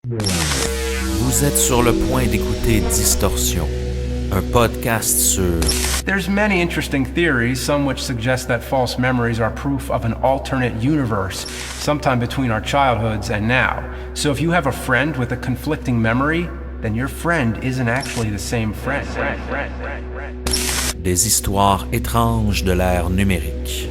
Vous êtes sur le point d'écouter Distorsion, un podcast sur... There's many interesting theories, some which suggest that false memories are proof of an alternate universe, sometime between our childhoods and now. So if you have a friend with a conflicting memory, then your friend isn't actually the same friend. Des histoires étranges de l'ère numérique.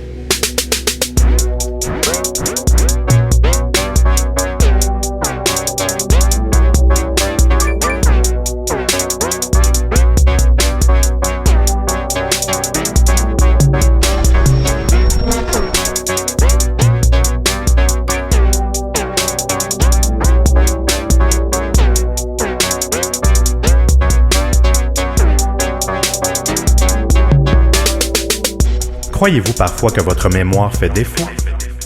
Croyez-vous parfois que votre mémoire fait défaut?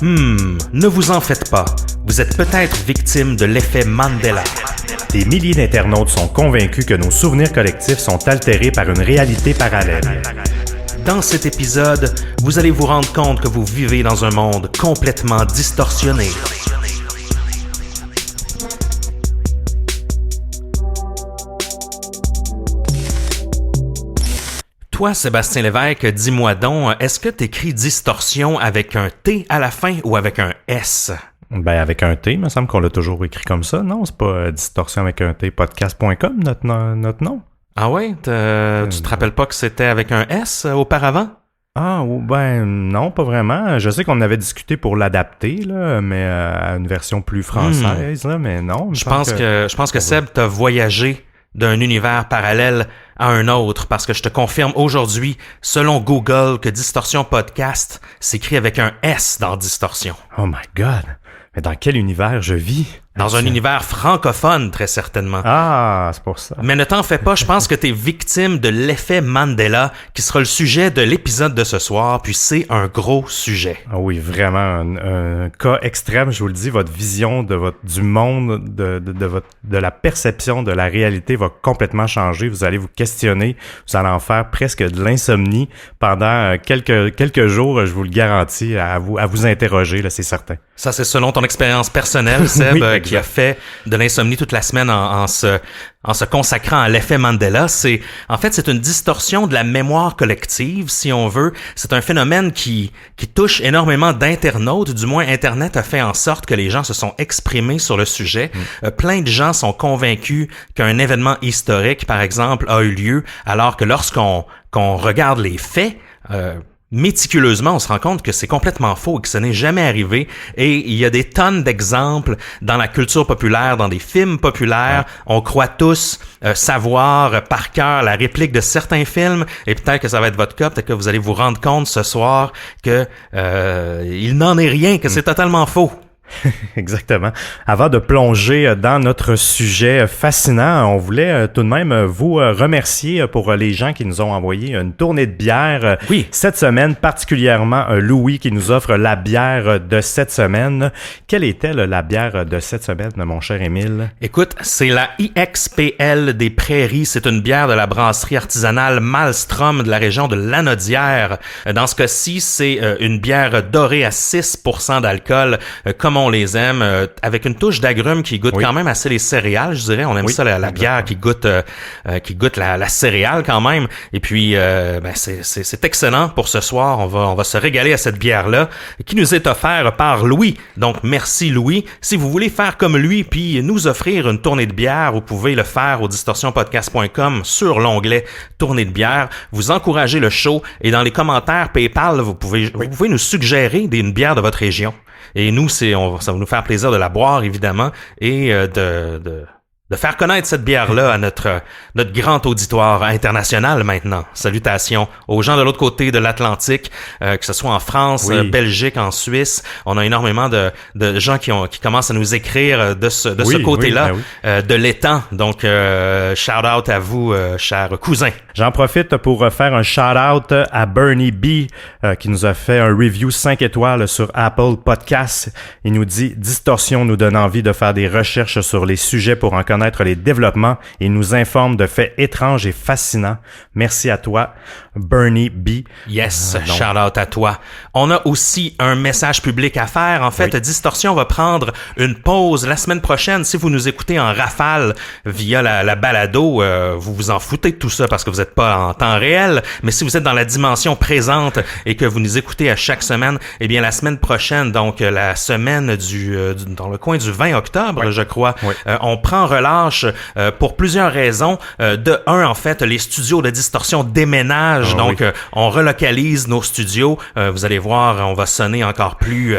Ne vous en faites pas. Vous êtes peut-être victime de l'effet Mandela. Des milliers d'internautes sont convaincus que nos souvenirs collectifs sont altérés par une réalité parallèle. Dans cet épisode, vous allez vous rendre compte que vous vivez dans un monde complètement distorsionné. Toi, Sébastien Lévesque, dis-moi donc, est-ce que tu écris distorsion avec un T à la fin ou avec un S? Ben, avec un T, il me semble qu'on l'a toujours écrit comme ça. Non, c'est pas distorsion avec un T, podcast.com, notre nom. Ah ouais? Tu te rappelles pas que c'était avec un S auparavant? Ah, ben non, pas vraiment. Je sais qu'on avait discuté pour l'adapter, là, mais à une version plus française, là, mais non. Je pense que Seb t'a voyagé d'un univers parallèle à un autre, parce que je te confirme aujourd'hui, selon Google, que Distorsion Podcast s'écrit avec un S dans Distorsion. Oh my God! Mais dans quel univers je vis? Dans un univers francophone, très certainement. Ah, c'est pour ça. Mais ne t'en fais pas, je pense que t'es victime de l'effet Mandela, qui sera le sujet de l'épisode de ce soir, puis c'est un gros sujet. Ah oui, vraiment, un cas extrême, je vous le dis, votre vision du monde, de la perception de la réalité va complètement changer. Vous allez vous questionner, vous allez en faire presque de l'insomnie pendant quelques jours, je vous le garantis, à vous interroger, là, c'est certain. Ça, c'est selon ton expérience personnelle, Seb, oui, qui a fait de l'insomnie toute la semaine en se consacrant à l'effet Mandela. C'est une distorsion de la mémoire collective, si on veut. C'est un phénomène qui touche énormément d'internautes. Du moins, Internet a fait en sorte que les gens se sont exprimés sur le sujet. Plein de gens sont convaincus qu'un événement historique, par exemple, a eu lieu, alors que lorsqu'on regarde les faits, méticuleusement, on se rend compte que c'est complètement faux et que ce n'est jamais arrivé. Et il y a des tonnes d'exemples dans la culture populaire, dans des films populaires. Ouais. On croit tous savoir par cœur la réplique de certains films. Et peut-être que ça va être votre cas. Peut-être que vous allez vous rendre compte ce soir que il n'en est rien, que c'est totalement faux. Exactement. Avant de plonger dans notre sujet fascinant, on voulait tout de même vous remercier pour les gens qui nous ont envoyé une tournée de bière. Oui. Cette semaine, particulièrement Louis qui nous offre la bière de cette semaine. Quelle était la bière de cette semaine, mon cher Émile? Écoute, c'est la IXPL des Prairies. C'est une bière de la brasserie artisanale Malstrom de la région de Lanaudière. Dans ce cas-ci, c'est une bière dorée à 6% d'alcool, comme on les aime, avec une touche d'agrumes qui goûte quand même assez les céréales, je dirais. On aime ça, la bière qui goûte la céréale quand même. Et puis, c'est excellent pour ce soir. On va se régaler à cette bière-là, qui nous est offerte par Louis. Donc, merci Louis. Si vous voulez faire comme lui, puis nous offrir une tournée de bière, vous pouvez le faire au distorsionpodcast.com sur l'onglet tournée de bière. Vous encouragez le show et dans les commentaires PayPal, vous pouvez nous suggérer une bière de votre région. Et nous, ça va nous faire plaisir de la boire, évidemment, et de faire connaître cette bière-là à notre grand auditoire international maintenant. Salutations aux gens de l'autre côté de l'Atlantique, que ce soit en France, Belgique, en Suisse. On a énormément de gens qui commencent à nous écrire de ce côté-là, de l'étang. Donc, shout-out à vous, chers cousins. J'en profite pour faire un shout-out à Bernie B, qui nous a fait un review 5 étoiles sur Apple Podcasts. Il nous dit « Distorsion nous donne envie de faire des recherches sur les sujets pour en connaître connaître les développements et nous informe de faits étranges et fascinants. Merci à toi, Bernie B. Yes, shout-out à toi. On a aussi un message public à faire. En fait, Distorsion va prendre une pause la semaine prochaine. Si vous nous écoutez en rafale via la balado, vous vous en foutez de tout ça parce que vous n'êtes pas en temps réel. Mais si vous êtes dans la dimension présente et que vous nous écoutez à chaque semaine, eh bien la semaine prochaine, donc la semaine dans le coin du 20 octobre, je crois, on prend relâche pour plusieurs raisons. De un, en fait, les studios de Distorsion déménagent, donc on relocalise nos studios. Vous allez voir, on va sonner encore plus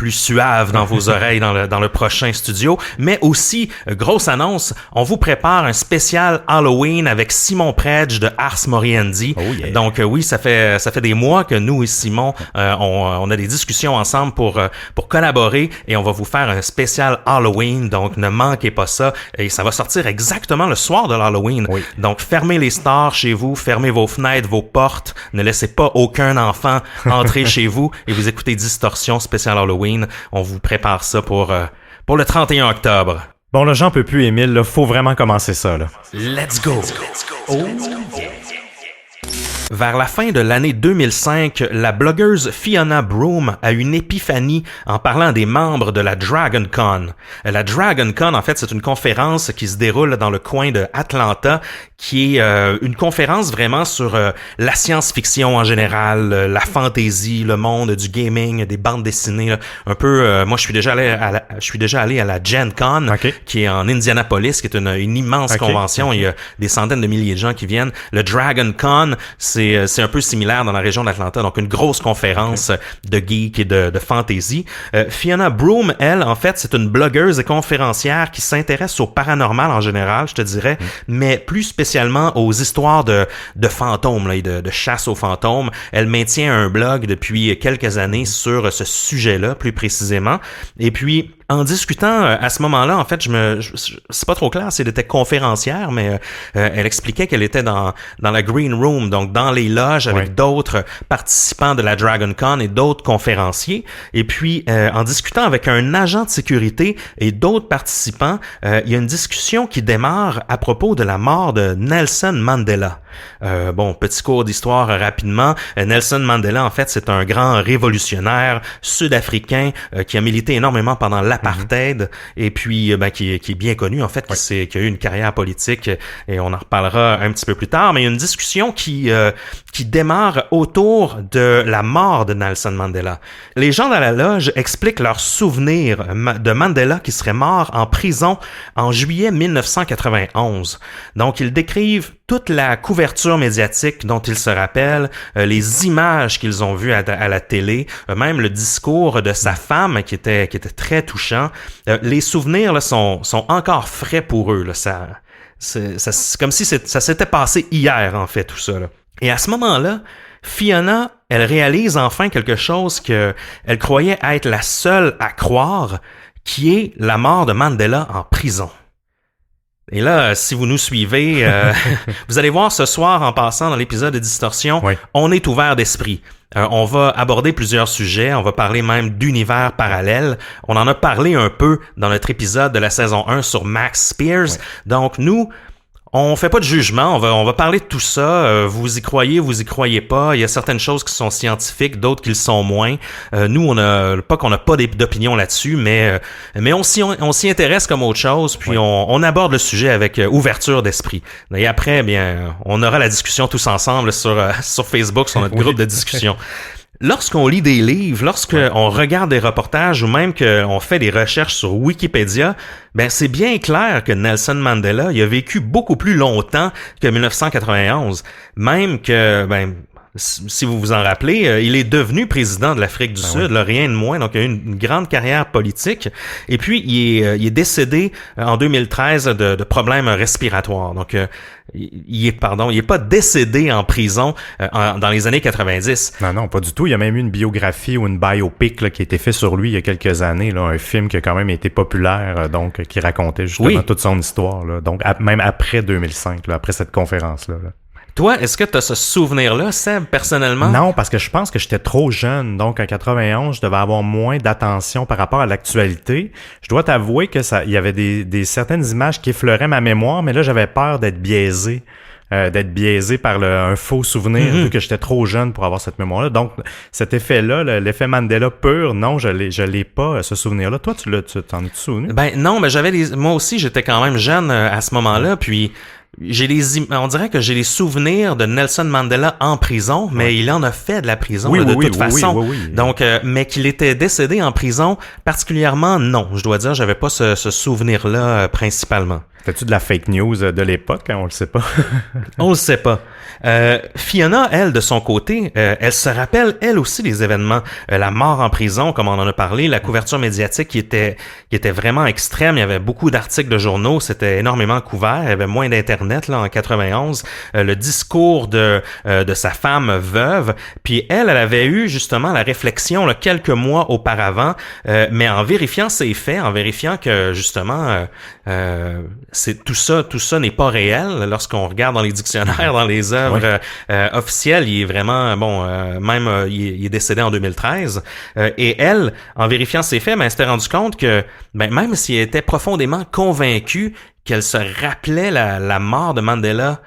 suave dans vos oreilles dans le prochain studio. Mais aussi, grosse annonce, on vous prépare un spécial Halloween avec Simon Predge de Ars Moriendi. Donc oui, ça fait des mois que nous et Simon, on a des discussions ensemble pour collaborer et on va vous faire un spécial Halloween. Donc ne manquez pas ça. Et ça va sortir exactement le soir de l'Halloween. Donc fermez les stores chez vous, fermez vos fenêtres, vos portes. Ne laissez pas aucun enfant entrer chez vous et vous écoutez Distorsion spécial Halloween. On vous prépare ça pour le 31 octobre. Bon, là, j'en peux plus, Émile. Là, faut vraiment commencer ça, là. Let's go! Vers la fin de l'année 2005, la blogueuse Fiona Broome a une épiphanie en parlant des membres de la Dragon Con. La Dragon Con, en fait, c'est une conférence qui se déroule dans le coin de Atlanta, qui est une conférence vraiment sur la science-fiction en général, la fantasy, le monde du gaming, des bandes dessinées. Là. Un peu, moi, je suis déjà allé à la Gen Con, qui est en Indianapolis, qui est une immense convention. Il y a des centaines de milliers de gens qui viennent. Le Dragon Con, c'est un peu similaire dans la région d'Atlanta, donc une grosse conférence de geek et de fantasy. Fiona Broome, elle, en fait, c'est une blogueuse et conférencière qui s'intéresse au paranormal en général, je te dirais, mais plus spécialement aux histoires de fantômes là, et de chasse aux fantômes. Elle maintient un blog depuis quelques années sur ce sujet-là, plus précisément. Et puis, en discutant à ce moment-là, en fait, c'est pas trop clair si elle était conférencière, mais elle expliquait qu'elle était dans la green room, donc dans les loges avec d'autres participants de la Dragon Con et d'autres conférenciers. Et puis, en discutant avec un agent de sécurité et d'autres participants, il y a une discussion qui démarre à propos de la mort de Nelson Mandela. Bon, petit cours d'histoire rapidement. Nelson Mandela, en fait, c'est un grand révolutionnaire sud-africain qui a milité énormément pendant l'apartheid et puis qui est bien connu, en fait, qui a eu une carrière politique et on en reparlera un petit peu plus tard. Mais il y a une discussion qui démarre autour de la mort de Nelson Mandela. Les gens dans la loge expliquent leurs souvenirs de Mandela qui serait mort en prison en juillet 1991. Donc, ils décrivent toute la couverture médiatique dont ils se rappellent, les images qu'ils ont vues à la télé, même le discours de sa femme qui était très touchant. Les souvenirs là, sont encore frais pour eux. Là. C'est comme si ça s'était passé hier, en fait, tout ça. Là. Et à ce moment-là, Fiona, elle réalise enfin quelque chose qu'elle croyait être la seule à croire, qui est la mort de Mandela en prison. Et là, si vous nous suivez, vous allez voir ce soir, en passant dans l'épisode de Distorsion, on est ouvert d'esprit. On va aborder plusieurs sujets, on va parler même d'univers parallèles. On en a parlé un peu dans notre épisode de la saison 1 sur Max Spears. Donc nous, on fait pas de jugement, on va parler de tout ça. Vous y croyez pas. Il y a certaines choses qui sont scientifiques, d'autres qui le sont moins. Nous, on n'a pas d'opinion là-dessus, mais on s'y intéresse comme autre chose. Puis on aborde le sujet avec ouverture d'esprit. Et après, bien, on aura la discussion tous ensemble sur Facebook, sur notre groupe de discussion. Lorsqu'on lit des livres, lorsqu'on regarde des reportages ou même qu'on fait des recherches sur Wikipédia, ben c'est bien clair que Nelson Mandela, il a vécu beaucoup plus longtemps que 1991. Même que, si vous vous en rappelez, il est devenu président de l'Afrique du Sud, là, rien de moins. Donc, il a eu une grande carrière politique. Et puis, il est décédé en 2013 de problèmes respiratoires. Donc, il est pas décédé en prison dans les années 90. Non, pas du tout. Il y a même eu une biographie ou une biopic là, qui a été faite sur lui il y a quelques années. Là, un film qui a quand même été populaire, donc qui racontait justement toute son histoire. Là, donc, même après 2005, là, après cette conférence-là. Là. Toi, est-ce que tu as ce souvenir-là, Seb, personnellement? Non, parce que je pense que j'étais trop jeune. Donc, en 91, je devais avoir moins d'attention par rapport à l'actualité. Je dois t'avouer que il y avait des certaines images qui effleuraient ma mémoire, mais là, j'avais peur d'être biaisé. D'être biaisé par un faux souvenir, vu que j'étais trop jeune pour avoir cette mémoire-là. Donc, cet effet-là, l'effet Mandela pur, non, je l'ai pas, ce souvenir-là. Toi, t'en es-tu souvenu? Ben non, mais moi aussi, j'étais quand même jeune à ce moment-là, puis on dirait que j'ai les souvenirs de Nelson Mandela en prison, mais il en a fait de la prison de toute façon. Oui. Donc, mais qu'il était décédé en prison, particulièrement, non. Je dois dire, j'avais pas ce souvenir-là principalement. C'était-tu de la fake news de l'époque? Hein? On le sait pas. On le sait pas. Fiona, elle, de son côté, elle se rappelle, elle aussi, des événements. La mort en prison, comme on en a parlé, la couverture médiatique qui était vraiment extrême. Il y avait beaucoup d'articles de journaux, c'était énormément couvert. Il y avait moins d'Internet là en 91. Le discours de sa femme veuve. Puis elle avait eu justement la réflexion là, quelques mois auparavant, mais en vérifiant ses faits, en vérifiant que justement c'est tout ça n'est pas réel lorsqu'on regarde dans les dictionnaires, dans les œuvres officielles. Il est vraiment il est décédé en 2013 et elle, en vérifiant ses faits, elle s'était rendu compte que même si elle était profondément convaincue qu'elle se rappelait la mort de Mandela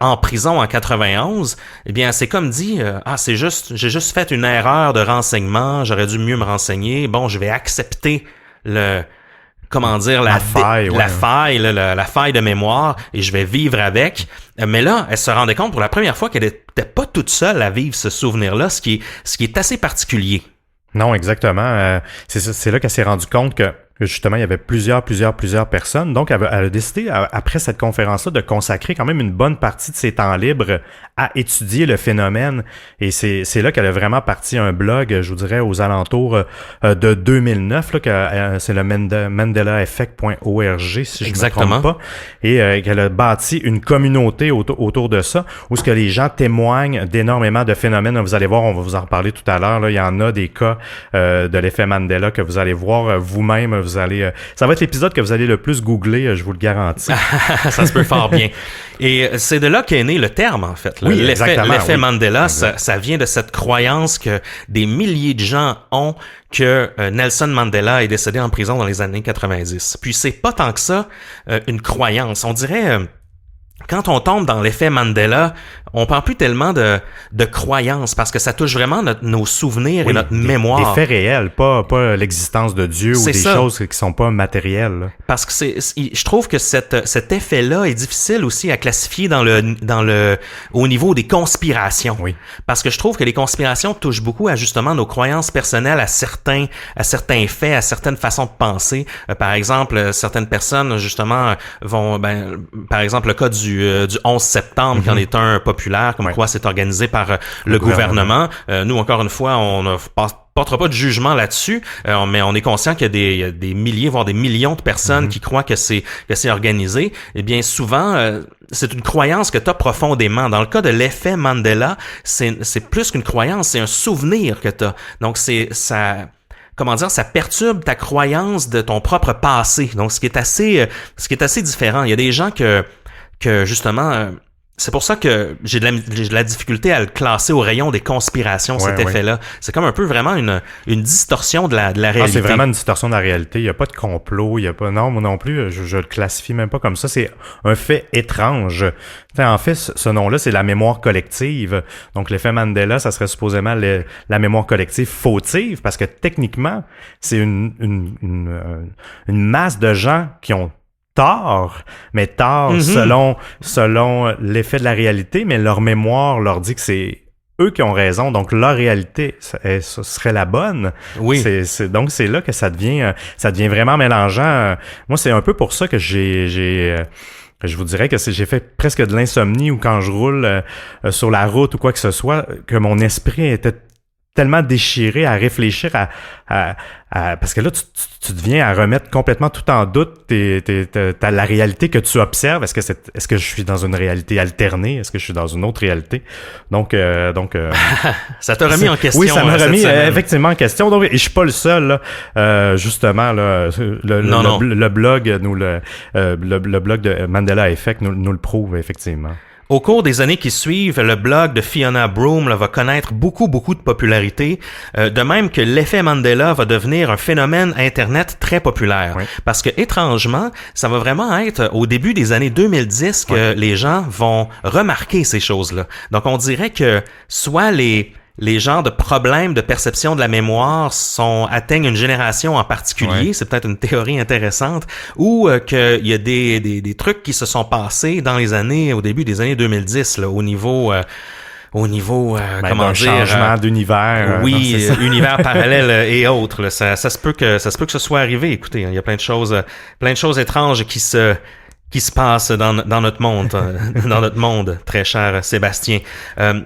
en prison en 91, eh bien, c'est comme dit, j'ai juste fait une erreur de renseignement, j'aurais dû mieux me renseigner, bon, je vais accepter la faille de mémoire et je vais vivre avec. Mais là, elle se rendait compte pour la première fois qu'elle était pas toute seule à vivre ce souvenir-là, ce qui est assez particulier. Non, exactement. C'est là qu'elle s'est rendue compte que justement, il y avait plusieurs personnes. Donc, elle a décidé, après cette conférence-là, de consacrer quand même une bonne partie de ses temps libres à étudier le phénomène. Et c'est là qu'elle a vraiment parti un blog, je vous dirais, aux alentours de 2009, là, que c'est le mandelaeffect.org, si je ne me trompe pas. Et qu'elle a bâti une communauté autour de ça, où ce que les gens témoignent d'énormément de phénomènes. Vous allez voir, on va vous en reparler tout à l'heure. Là, il y en a des cas de l'effet Mandela que vous allez voir vous-même. Ça va être l'épisode que vous allez le plus googler, je vous le garantis. Ça se peut fort bien. Et c'est de là qu'est né le terme, en fait. Oui, l'effet Mandela, ça vient de cette croyance que des milliers de gens ont que Nelson Mandela est décédé en prison dans les années 90. Puis c'est pas tant que ça une croyance. On dirait... quand on tombe dans l'effet Mandela, on parle plus tellement de croyances parce que ça touche vraiment nos souvenirs et notre mémoire. Des faits réels, pas l'existence de Dieu ou des choses qui sont pas matérielles. Là. Parce que je trouve que cet effet-là est difficile aussi à classifier au niveau des conspirations. Oui. Parce que je trouve que les conspirations touchent beaucoup à justement nos croyances personnelles, à certains faits, à certaines façons de penser. Par exemple, certaines personnes justement vont, par exemple le cas du 11 septembre, qui en est un populaire, comme quoi c'est organisé par le gouvernement. Nous, encore une fois, on ne portera pas de jugement là-dessus, mais on est conscient qu'il y a des milliers, voire des millions de personnes qui croient que c'est organisé. Eh bien, souvent, c'est une croyance que tu as profondément. Dans le cas de l'effet Mandela, c'est plus qu'une croyance, c'est un souvenir que tu as. Donc, ça perturbe ta croyance de ton propre passé. Donc, ce qui est assez différent. Il y a des gens que justement, c'est pour ça que j'ai de la difficulté à le classer au rayon des conspirations, cet effet-là. C'est comme un peu vraiment une distorsion de la réalité. C'est vraiment une distorsion de la réalité. Il n'y a pas de complot, il y a pas... Non, moi non plus, je le classifie même pas comme ça. C'est un fait étrange. En fait, ce nom-là, c'est la mémoire collective. Donc, l'effet Mandela, ça serait supposément la mémoire collective fautive, parce que techniquement, c'est une masse de gens qui ont tort, mais tort selon l'effet de la réalité, mais leur mémoire leur dit que c'est eux qui ont raison, donc leur réalité ce serait la bonne. Oui. Donc c'est là que ça devient vraiment mélangeant. Moi, c'est un peu pour ça que je vous dirais que j'ai fait presque de l'insomnie, ou quand je roule sur la route ou quoi que ce soit, que mon esprit était tellement déchiré à réfléchir parce que là, tu deviens à remettre complètement tout en doute la réalité que tu observes. Est-ce que je suis dans une réalité alternée? Est-ce que je suis dans une autre réalité? Donc ça t'a remis en question. Oui, ça m'a remis effectivement en question. Donc, et je suis pas le seul, là, justement, là, le blog le blog de Mandela Effect nous le prouve, effectivement. Au cours des années qui suivent, le blog de Fiona Broome là, va connaître beaucoup de popularité, de même que l'effet Mandela va devenir un phénomène Internet très populaire. Oui. Parce que, étrangement, ça va vraiment être au début des années 2010 que les gens vont remarquer ces choses-là. Donc, on dirait que soit les genres de problèmes de perception de la mémoire atteignent une génération en particulier, c'est peut-être une théorie intéressante, ou qu'il y a des trucs qui se sont passés au début des années 2010, là, au niveau comment dire, changement d'univers. Oui, univers parallèle et autres. Là, ça se peut que ce soit arrivé. Écoutez, il y a plein de choses étranges qui se passe dans notre monde, très cher Sébastien.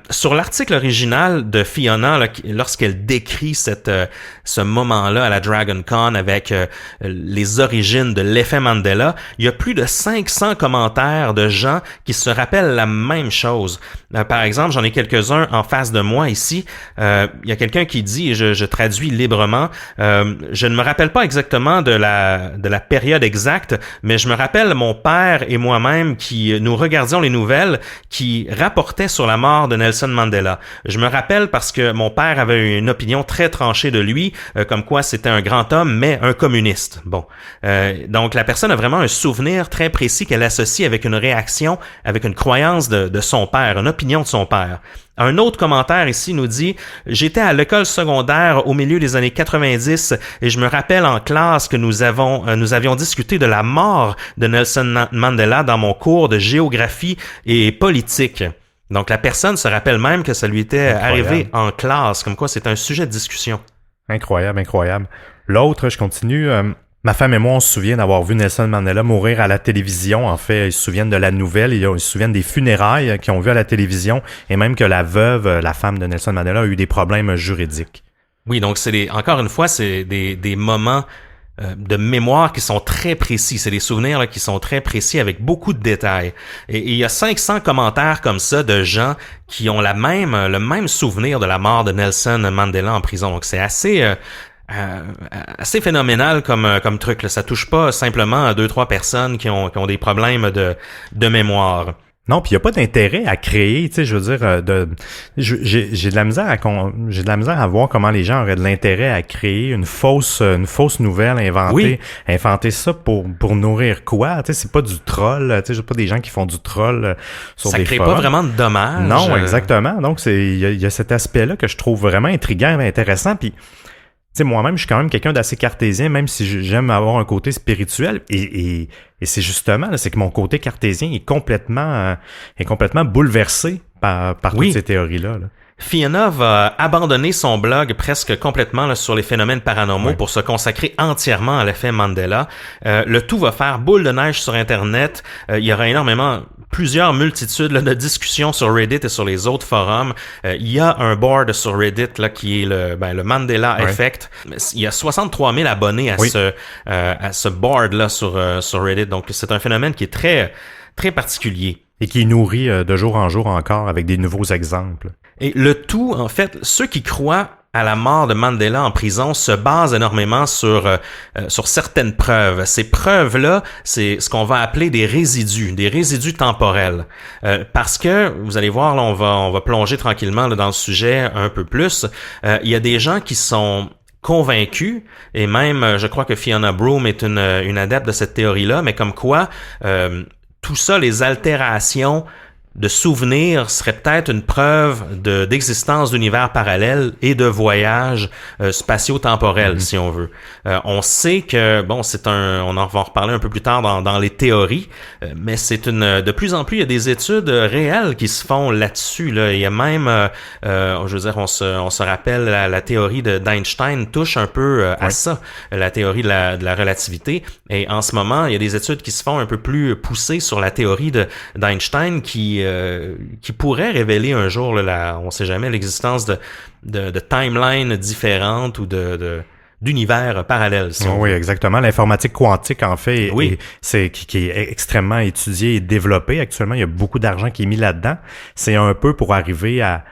Sur l'article original de Fiona, là, lorsqu'elle décrit ce moment-là à la Dragon Con avec les origines de l'effet Mandela, il y a plus de 500 commentaires de gens qui se rappellent la même chose. Par exemple, j'en ai quelques-uns en face de moi ici. Il y a quelqu'un qui dit, et je traduis librement, je ne me rappelle pas exactement de la période exacte, mais je me rappelle mon père et moi-même qui nous regardions les nouvelles qui rapportaient sur la mort de Nelson Mandela. Je me rappelle parce que mon père avait une opinion très tranchée de lui, comme quoi c'était un grand homme, mais un communiste. Bon, donc la personne a vraiment un souvenir très précis qu'elle associe avec une réaction, avec une croyance de son père, une opinion de son père. Un autre commentaire ici nous dit « J'étais à l'école secondaire au milieu des années 90 et je me rappelle en classe que nous avions discuté de la mort de Nelson Mandela dans mon cours de géographie et politique. » Donc la personne se rappelle même que ça lui était arrivé en classe, comme quoi c'est un sujet de discussion. Incroyable. L'autre, je continue... Ma femme et moi, on se souvient d'avoir vu Nelson Mandela mourir à la télévision. En fait, ils se souviennent de la nouvelle, ils se souviennent des funérailles qu'ils ont vues à la télévision et même que la veuve, la femme de Nelson Mandela, a eu des problèmes juridiques. Oui, donc encore une fois, c'est des moments de mémoire qui sont très précis. C'est des souvenirs là, qui sont très précis avec beaucoup de détails. Et il y a 500 commentaires comme ça de gens qui ont le même souvenir de la mort de Nelson Mandela en prison. Donc c'est assez phénoménal comme truc là. Ça touche pas simplement à 2-3 personnes qui ont des problèmes de mémoire. Non, puis il y a pas d'intérêt à créer, tu sais, je veux dire j'ai de la misère à voir comment les gens auraient de l'intérêt à créer une fausse nouvelle inventer ça pour nourrir quoi, tu sais, c'est pas du troll, tu sais, pas des gens qui font du troll sur des forums. Ça crée pas vraiment de dommages. Non, exactement. Donc il y a cet aspect-là que je trouve vraiment intriguant et intéressant, puis tu sais, moi-même, je suis quand même quelqu'un d'assez cartésien, même si j'aime avoir un côté spirituel. Et c'est justement, là, c'est que mon côté cartésien est complètement bouleversé par toutes ces théories-là. Là. Fiona va abandonner son blog presque complètement là, sur les phénomènes paranormaux pour se consacrer entièrement à l'effet Mandela. Le tout va faire boule de neige sur Internet. Il y aura plusieurs multitudes là, de discussions sur Reddit et sur les autres forums. Il y a un board sur Reddit là, qui est le Mandela Effect. Il y a 63 000 abonnés à ce board là sur Reddit. Donc c'est un phénomène qui est très, très particulier. Et qui est nourri de jour en jour encore avec des nouveaux exemples. Et le tout, en fait, ceux qui croient à la mort de Mandela en prison se basent énormément sur certaines preuves. Ces preuves-là, c'est ce qu'on va appeler des résidus temporels. Parce que, vous allez voir, là, on va plonger tranquillement là, dans le sujet un peu plus. Il y a des gens qui sont convaincus, et même, je crois que Fiona Broome est une adepte de cette théorie-là, mais comme quoi, tout ça, les altérations de souvenirs serait peut-être une preuve d'existence d'univers parallèles et de voyages spatio-temporels, si on veut. On sait que, bon, on en va en reparler un peu plus tard dans les théories, mais de plus en plus, il y a des études réelles qui se font là-dessus, là. Il y a même, je veux dire, on se rappelle la théorie d'Einstein touche un peu à ça, la théorie de la relativité. Et en ce moment, il y a des études qui se font un peu plus poussées sur la théorie d'Einstein qui pourrait révéler un jour, là, on sait jamais, l'existence de timelines différentes ou d'univers parallèles. Oui, exactement. L'informatique quantique, en fait, qui est extrêmement étudiée et développée actuellement. Il y a beaucoup d'argent qui est mis là-dedans. C'est un peu pour arriver à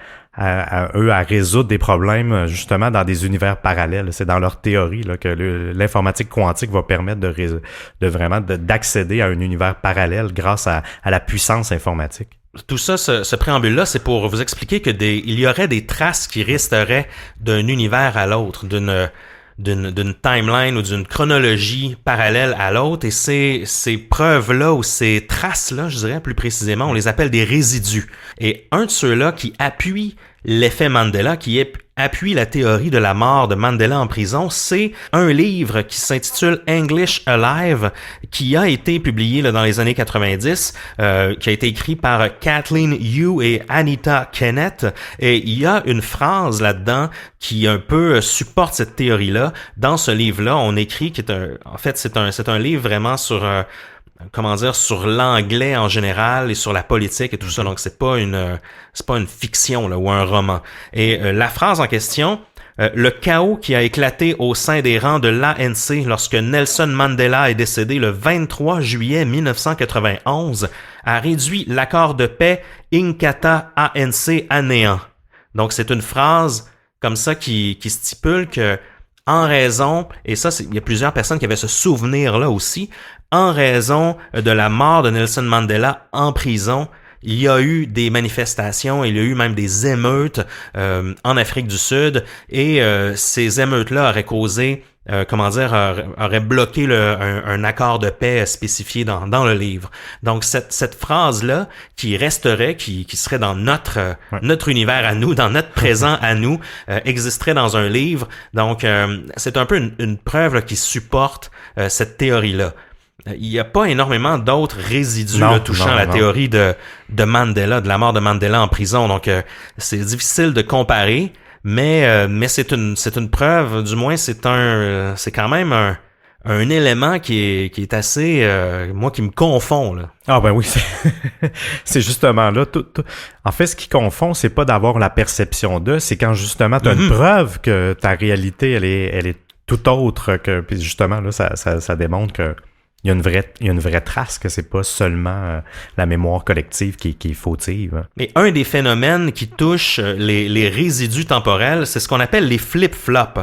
résoudre des problèmes justement dans des univers parallèles. C'est dans leur théorie là, que l'informatique quantique va permettre de vraiment d'accéder à un univers parallèle grâce à la puissance informatique. tout ça, ce préambule-là, c'est pour vous expliquer que il y aurait des traces qui resteraient d'un univers à l'autre, d'une timeline ou d'une chronologie parallèle à l'autre, et ces preuves-là ou ces traces-là, je dirais plus précisément, on les appelle des résidus. Et un de ceux-là qui appuie l'effet Mandela, qui appuie la théorie de la mort de Mandela en prison, c'est un livre qui s'intitule English Alive, qui a été publié là, dans les années 90, qui a été écrit par Kathleen Yu et Anita Kennett, et il y a une phrase là-dedans qui un peu supporte cette théorie-là. Dans ce livre-là, on écrit c'est un livre vraiment sur sur l'anglais en général et sur la politique et tout ça. Donc c'est pas une fiction là ou un roman. Et la phrase en question, le chaos qui a éclaté au sein des rangs de l'ANC lorsque Nelson Mandela est décédé le 23 juillet 1991 a réduit l'accord de paix Inkatha ANC à néant. Donc c'est une phrase comme ça qui stipule que en raison, et ça, il y a plusieurs personnes qui avaient ce souvenir-là aussi, en raison de la mort de Nelson Mandela en prison, il y a eu des manifestations, il y a eu même des émeutes en Afrique du Sud, et ces émeutes-là auraient causé, auraient bloqué un accord de paix spécifié dans le livre. Donc cette phrase-là, qui resterait, qui serait dans notre univers à nous, dans notre présent à nous, existerait dans un livre. Donc c'est un peu une preuve là, qui supporte cette théorie-là. Il n'y a pas énormément d'autres résidus touchant la théorie de Mandela, de la mort de Mandela en prison. Donc, c'est difficile de comparer, mais c'est une preuve, du moins, c'est quand même un élément qui est assez, moi, qui me confond, là. Ah ben oui, c'est justement là. En fait, ce qui confond, c'est pas d'avoir la perception c'est quand justement tu as une preuve que ta réalité, elle est tout autre que, puis justement là, ça démontre que il y a une vraie trace que c'est pas seulement la mémoire collective qui est fautive. Mais un des phénomènes qui touche les résidus temporels, c'est ce qu'on appelle les flip-flops.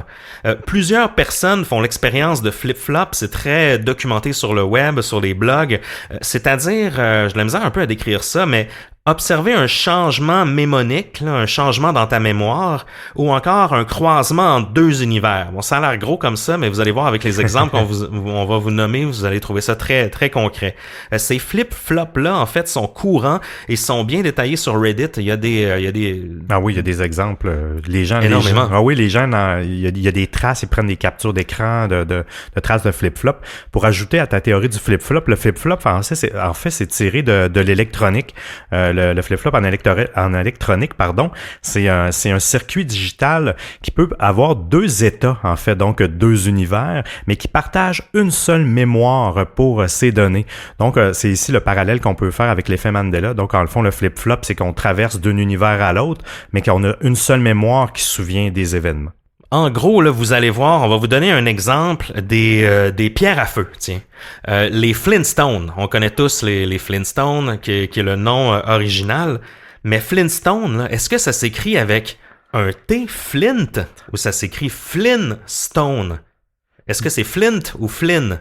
Plusieurs personnes font l'expérience de flip-flop, c'est très documenté sur le web, sur les blogs. C'est-à-dire, j'ai de la misère un peu à décrire ça, mais observer un changement mémonique, là, un changement dans ta mémoire, ou encore un croisement entre deux univers. Bon, ça a l'air gros comme ça, mais vous allez voir avec les exemples on va vous nommer, vous allez trouver ça très, très concret. Ces flip-flops-là, en fait, sont courants et sont bien détaillés sur Reddit. Il y a des... Ah oui, il y a des exemples. Les gens... Énormément. Les gens, il y a des traces, ils prennent des captures d'écran de traces de flip-flop. Pour ajouter à ta théorie du flip-flop, le flip-flop, en fait, c'est tiré de l'électronique. Le flip-flop en électronique, c'est un circuit digital qui peut avoir deux états, en fait, donc deux univers, mais qui partagent une seule mémoire pour ces données. Donc, c'est ici le parallèle qu'on peut faire avec l'effet Mandela. Donc, en le fond, le flip-flop, c'est qu'on traverse d'un univers à l'autre, mais qu'on a une seule mémoire qui se souvient des événements. En gros, là, vous allez voir, on va vous donner un exemple des pierres à feu. Tiens, les Flintstones. On connaît tous les Flintstones, qui est le nom original. Mais Flintstone, là, est-ce que ça s'écrit avec un T, Flint, ou ça s'écrit Flintstone? Est-ce que c'est Flint ou Flynn?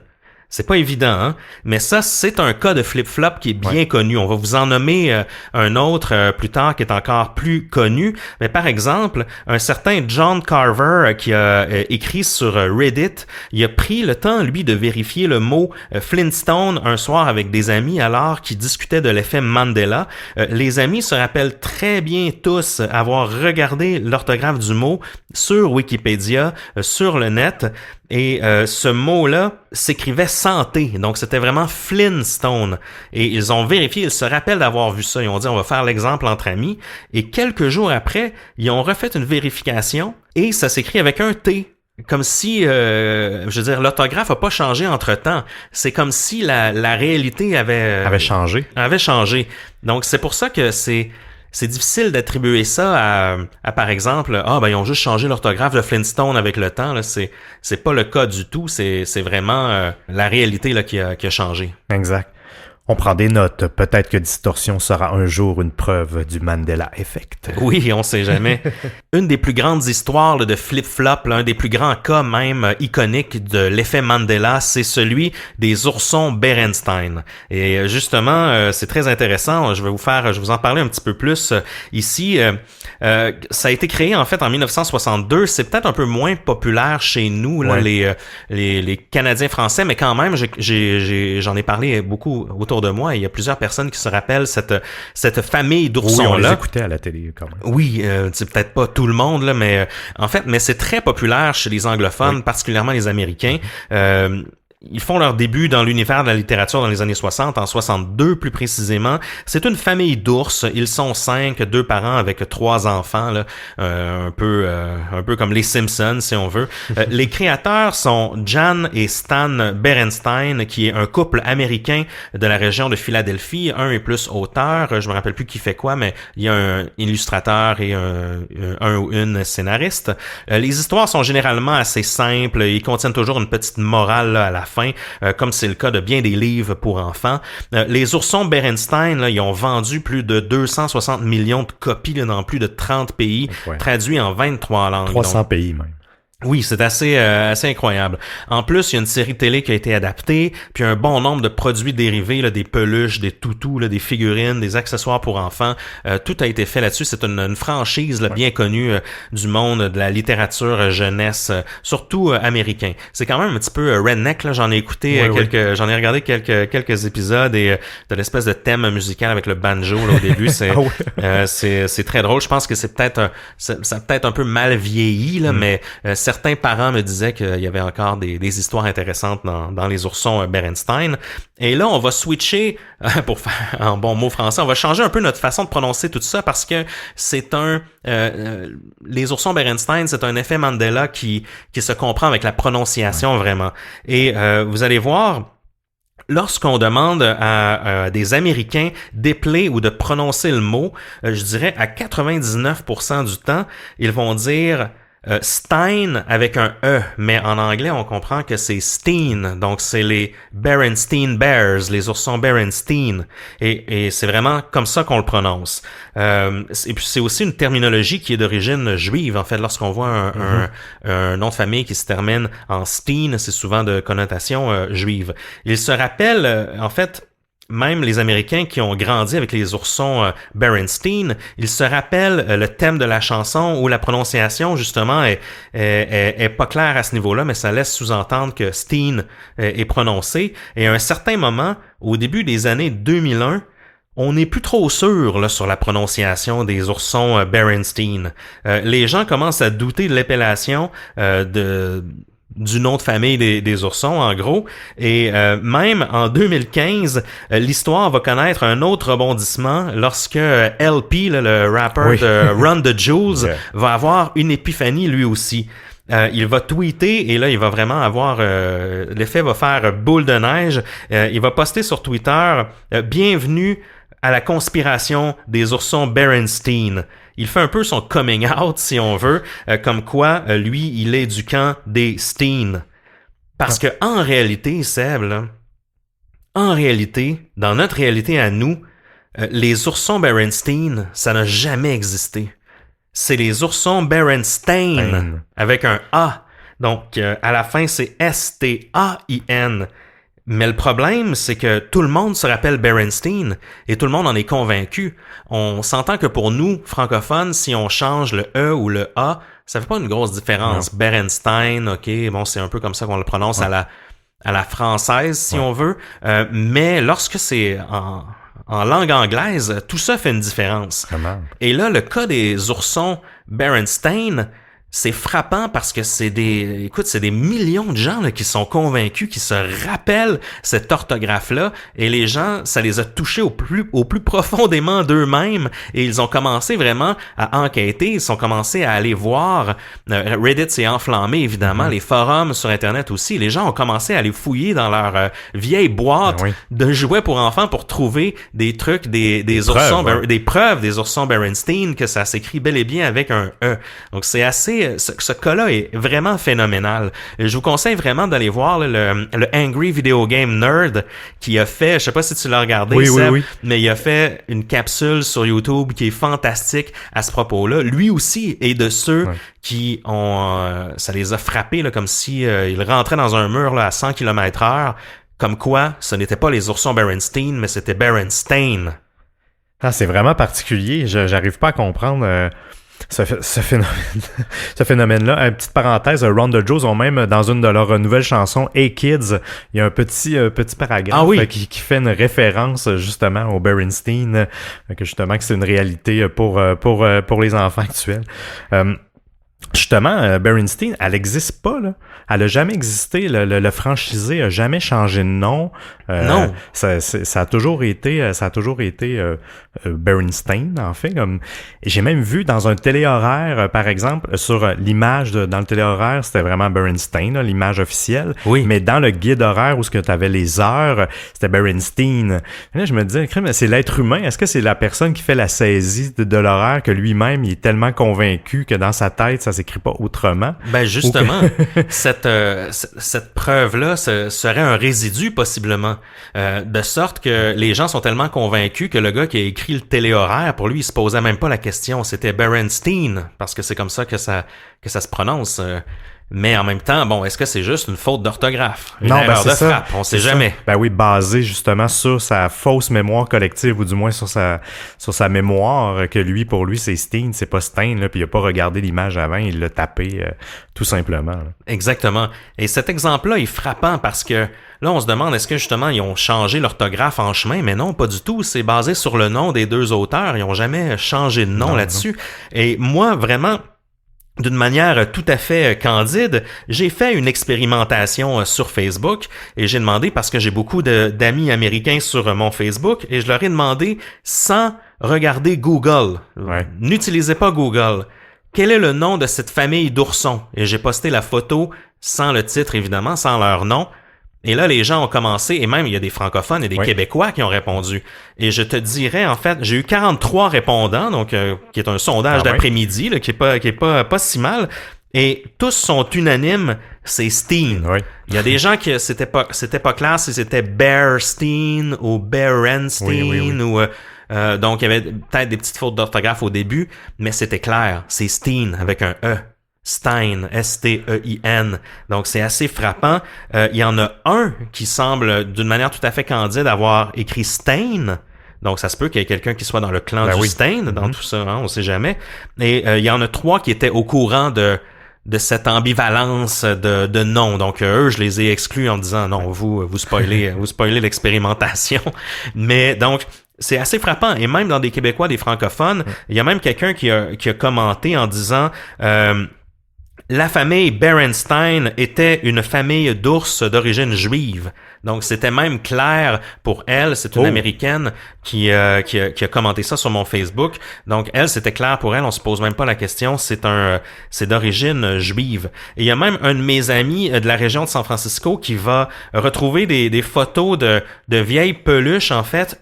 C'est pas évident, hein? Mais ça, c'est un cas de flip-flop qui est bien connu. On va vous en nommer un autre plus tard qui est encore plus connu. Mais par exemple, un certain John Carver qui a écrit sur Reddit, il a pris le temps, lui, de vérifier le mot Flintstone un soir avec des amis alors qu'ils discutaient de l'effet Mandela. Les amis se rappellent très bien tous avoir regardé l'orthographe du mot sur Wikipédia, sur le net. Et ce mot-là s'écrivait santé, donc c'était vraiment Flintstone. Et ils ont vérifié, ils se rappellent d'avoir vu ça. Ils ont dit, on va faire l'exemple entre amis. Et quelques jours après, ils ont refait une vérification et ça s'écrit avec un T. Comme si, l'orthographe a pas changé entre-temps. C'est comme si la réalité avait changé. Avait changé. Donc c'est pour ça que c'est difficile d'attribuer ça à par exemple, ils ont juste changé l'orthographe de Flintstone avec le temps. Là, c'est pas le cas du tout. C'est vraiment la réalité là qui a changé. Exact. On prend des notes. Peut-être que Distorsion sera un jour une preuve du Mandela Effect. Oui, on sait jamais. Une des plus grandes histoires là, de flip-flop, l'un des plus grands cas même iconiques de l'effet Mandela, c'est celui des oursons Berenstain. Et justement, c'est très intéressant. Je vais vous en parler un petit peu plus ici. Ça a été créé en fait en 1962. C'est peut-être un peu moins populaire chez nous, là, les Canadiens français, mais quand même, j'en ai parlé beaucoup autour de moi. Et il y a plusieurs personnes qui se rappellent cette famille d'oursons-là. Oui, on les écoutait à la télé quand même. Oui, c'est peut-être pas tout le monde, là, mais en fait, c'est très populaire chez les anglophones, particulièrement les Américains. Ils font leur début dans l'univers de la littérature dans les années 60, en 62 plus précisément. C'est une famille d'ours. Ils sont 5, 2 parents avec 3 enfants, là, un peu comme les Simpsons si on veut. Les créateurs sont Jan et Stan Berenstain, qui est un couple américain de la région de Philadelphie. Un est plus auteur, je me rappelle plus qui fait quoi, mais il y a un illustrateur et un ou une scénariste. Les histoires sont généralement assez simples. Ils contiennent toujours une petite morale là, à la fin, comme c'est le cas de bien des livres pour enfants. Les oursons Berenstain, là, ils ont vendu plus de 260 millions de copies là, dans plus de 30 pays, traduits en 23 langues. 300 pays même. Oui, c'est assez incroyable. En plus, il y a une série télé qui a été adaptée, puis un bon nombre de produits dérivés, là, des peluches, des toutous, là, des figurines, des accessoires pour enfants. Tout a été fait là-dessus. C'est une franchise là, bien connue du monde de la littérature jeunesse, surtout américain. C'est quand même un petit peu redneck. Là, j'en ai écouté j'en ai regardé quelques épisodes et de l'espèce de thème musical avec le banjo là, au début. C'est très drôle. Je pense que ça a peut-être un peu mal vieilli là, mais certains parents me disaient qu'il y avait encore des histoires intéressantes dans les oursons Berenstain. Et là, on va switcher, pour faire un bon mot français, on va changer un peu notre façon de prononcer tout ça parce que c'est les oursons Berenstain, c'est un effet Mandela qui se comprend avec la prononciation vraiment. Et vous allez voir, lorsqu'on demande à des Américains d'épeler ou de prononcer le mot, je dirais à 99% du temps, ils vont dire Stein avec un E, mais en anglais on comprend que c'est Steen, donc c'est les Berenstain Bears, les oursons Berenstain, et c'est vraiment comme ça qu'on le prononce. Et puis c'est aussi une terminologie qui est d'origine juive. En fait, lorsqu'on voit un nom de famille qui se termine en Steen, c'est souvent de connotation juive. Il se rappelle, en fait, même les Américains qui ont grandi avec les oursons Berenstain, ils se rappellent le thème de la chanson où la prononciation, justement, est pas claire à ce niveau-là, mais ça laisse sous-entendre que Steen est prononcé. Et à un certain moment, au début des années 2001, on n'est plus trop sûr là, sur la prononciation des oursons Berenstain. Les gens commencent à douter de l'appellation du nom de famille des oursons, en gros. Et même en 2015, l'histoire va connaître un autre rebondissement lorsque LP, là, le rapper de Run the Jewels, va avoir une épiphanie lui aussi. Il va tweeter et là, il va vraiment avoir... l'effet va faire boule de neige. Il va poster sur Twitter « Bienvenue à la conspiration des oursons Berenstain ». Il fait un peu son coming out, si on veut, comme quoi, lui, il est du camp des Steen. Parce que en réalité, Seb, là, dans notre réalité à nous, les oursons Berenstain, ça n'a jamais existé. C'est les oursons Berenstain, avec un A. Donc, à la fin, c'est S-T-A-I-N. Mais le problème, c'est que tout le monde se rappelle Berenstain et tout le monde en est convaincu. On s'entend que pour nous, francophones, si on change le E ou le A, ça fait pas une grosse différence. Non. Berenstain, ok, bon, c'est un peu comme ça qu'on le prononce à la française, si on veut. Mais lorsque c'est en langue anglaise, tout ça fait une différence. Vraiment. Et là, le cas des oursons Berenstain, c'est frappant parce que c'est des millions de gens là, qui sont convaincus, qui se rappellent cette orthographe-là, et les gens, ça les a touchés au plus profondément d'eux-mêmes, et ils ont commencé vraiment à enquêter, ils ont commencé à aller voir. Reddit s'est enflammé, évidemment, les forums sur Internet aussi. Les gens ont commencé à aller fouiller dans leur vieille boîte de jouets pour enfants pour trouver des trucs, des oursons, des preuves des oursons Berenstain, que ça s'écrit bel et bien avec un E. Donc c'est assez ce cas-là est vraiment phénoménal. Je vous conseille vraiment d'aller voir là, le Angry Video Game Nerd qui a fait, je sais pas si tu l'as regardé, oui, Seb, oui. mais il a fait une capsule sur YouTube qui est fantastique à ce propos-là. Lui aussi est de ceux qui ont, ça les a frappés là, comme si il rentrait dans un mur là, à 100 km/h. Comme quoi, ce n'était pas les oursons Berenstein, mais c'était Berenstain. Ah, c'est vraiment particulier. J'arrive pas à comprendre ce phénomène, ce phénomène-là. Une petite parenthèse, Run the Joes ont même, dans une de leurs nouvelles chansons, Hey Kids, il y a un petit paragraphe qui fait une référence justement au Berenstein, que c'est une réalité pour les enfants actuels. Justement, Berenstein, elle n'existe pas, là. Elle a jamais existé. Le franchisé a jamais changé de nom. Non. Ça a toujours été Berenstein, en fait. J'ai même vu dans un téléhoraire, par exemple, sur l'image dans le téléhoraire, c'était vraiment Berenstein, là, l'image officielle. Oui. Mais dans le guide horaire où tu avais les heures, c'était Berenstein. Et là, je me disais, c'est l'être humain. Est-ce que c'est la personne qui fait la saisie de l'horaire que lui-même, il est tellement convaincu que dans sa tête, ça s'écrit pas autrement? Ben justement, cette preuve-là serait un résidu possiblement, de sorte que les gens sont tellement convaincus que le gars qui a écrit le téléhoraire, pour lui, il se posait même pas la question, c'était Berenstein, parce que c'est comme ça que ça se prononce. Mais en même temps, bon, est-ce que c'est juste une faute d'orthographe? Une erreur de frappe? On sait jamais. Ben oui, basé justement sur sa fausse mémoire collective, ou du moins sur sa mémoire, que pour lui, c'est Steen, c'est pas Stein, là, puis il a pas regardé l'image avant, il l'a tapé tout simplement. Là. Exactement. Et cet exemple-là est frappant parce que là, on se demande, est-ce que justement, ils ont changé l'orthographe en chemin? Mais non, pas du tout. C'est basé sur le nom des deux auteurs. Ils ont jamais changé de nom là-dessus. Et moi, vraiment, d'une manière tout à fait candide, j'ai fait une expérimentation sur Facebook et j'ai demandé, parce que j'ai beaucoup d'amis américains sur mon Facebook, et je leur ai demandé, sans regarder Google, n'utilisez pas Google, quel est le nom de cette famille d'oursons? Et j'ai posté la photo sans le titre, évidemment, sans leur nom. Et là, les gens ont commencé, et même il y a des francophones et des Québécois qui ont répondu. Et je te dirais, en fait, j'ai eu 43 répondants, donc qui est un sondage d'après-midi, là, qui est pas si mal. Et tous sont unanimes, c'est Steen. Oui. Il y a des gens qui c'était pas clair si c'était Berenstein ou Berenstein ou donc il y avait peut-être des petites fautes d'orthographe au début, mais c'était clair, c'est Steen avec un E. Stein, S-T-E-I-N. Donc, c'est assez frappant. Il y en a un qui semble, d'une manière tout à fait candide, avoir écrit Stein. Donc, ça se peut qu'il y ait quelqu'un qui soit dans le clan du Stein, dans tout ça, hein, on sait jamais. Et il y en a 3 qui étaient au courant de cette ambivalence de nom. Donc, eux, je les ai exclus en disant, non, vous spoilez l'expérimentation. Mais, donc, c'est assez frappant. Et même dans des Québécois, des francophones, il y a même quelqu'un qui a commenté en disant, la famille Berenstein était une famille d'ours d'origine juive. Donc, c'était même clair pour elle. C'est une Américaine qui a commenté ça sur mon Facebook. Donc, elle, c'était clair pour elle. On se pose même pas la question. C'est d'origine juive. Et il y a même un de mes amis de la région de San Francisco qui va retrouver des photos de vieilles peluches, en fait,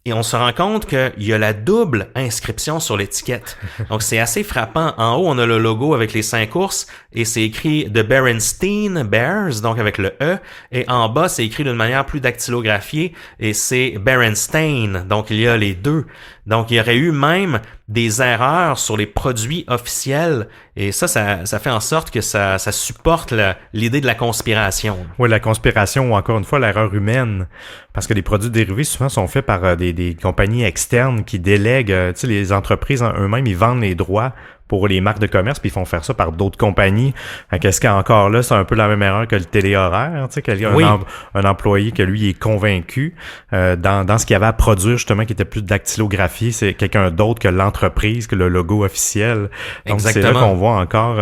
et on se rend compte qu'il y a la double inscription sur l'étiquette. Donc, c'est assez frappant. En haut, on a le logo avec les 5 ours et c'est écrit The Berenstein Bears, donc avec le E. Et en bas, c'est écrit d'une manière plus dactylographiée et c'est Berenstein. Donc, il y a les deux. Donc, il y aurait eu même des erreurs sur les produits officiels. Et ça fait en sorte que ça supporte l'idée de la conspiration. Oui, la conspiration ou encore une fois l'erreur humaine. Parce que les produits dérivés souvent sont faits par des compagnies externes qui délèguent, tu sais, les entreprises eux-mêmes, ils vendent les droits pour les marques de commerce, puis ils font faire ça par d'autres compagnies. Qu'est-ce qu'il y a encore là? C'est un peu la même erreur que le téléhoraire, tu sais, un employé que lui est convaincu dans ce qu'il y avait à produire, justement, qui était plus dactylographié, c'est quelqu'un d'autre que l'entreprise, que le logo officiel. Donc, c'est là qu'on voit encore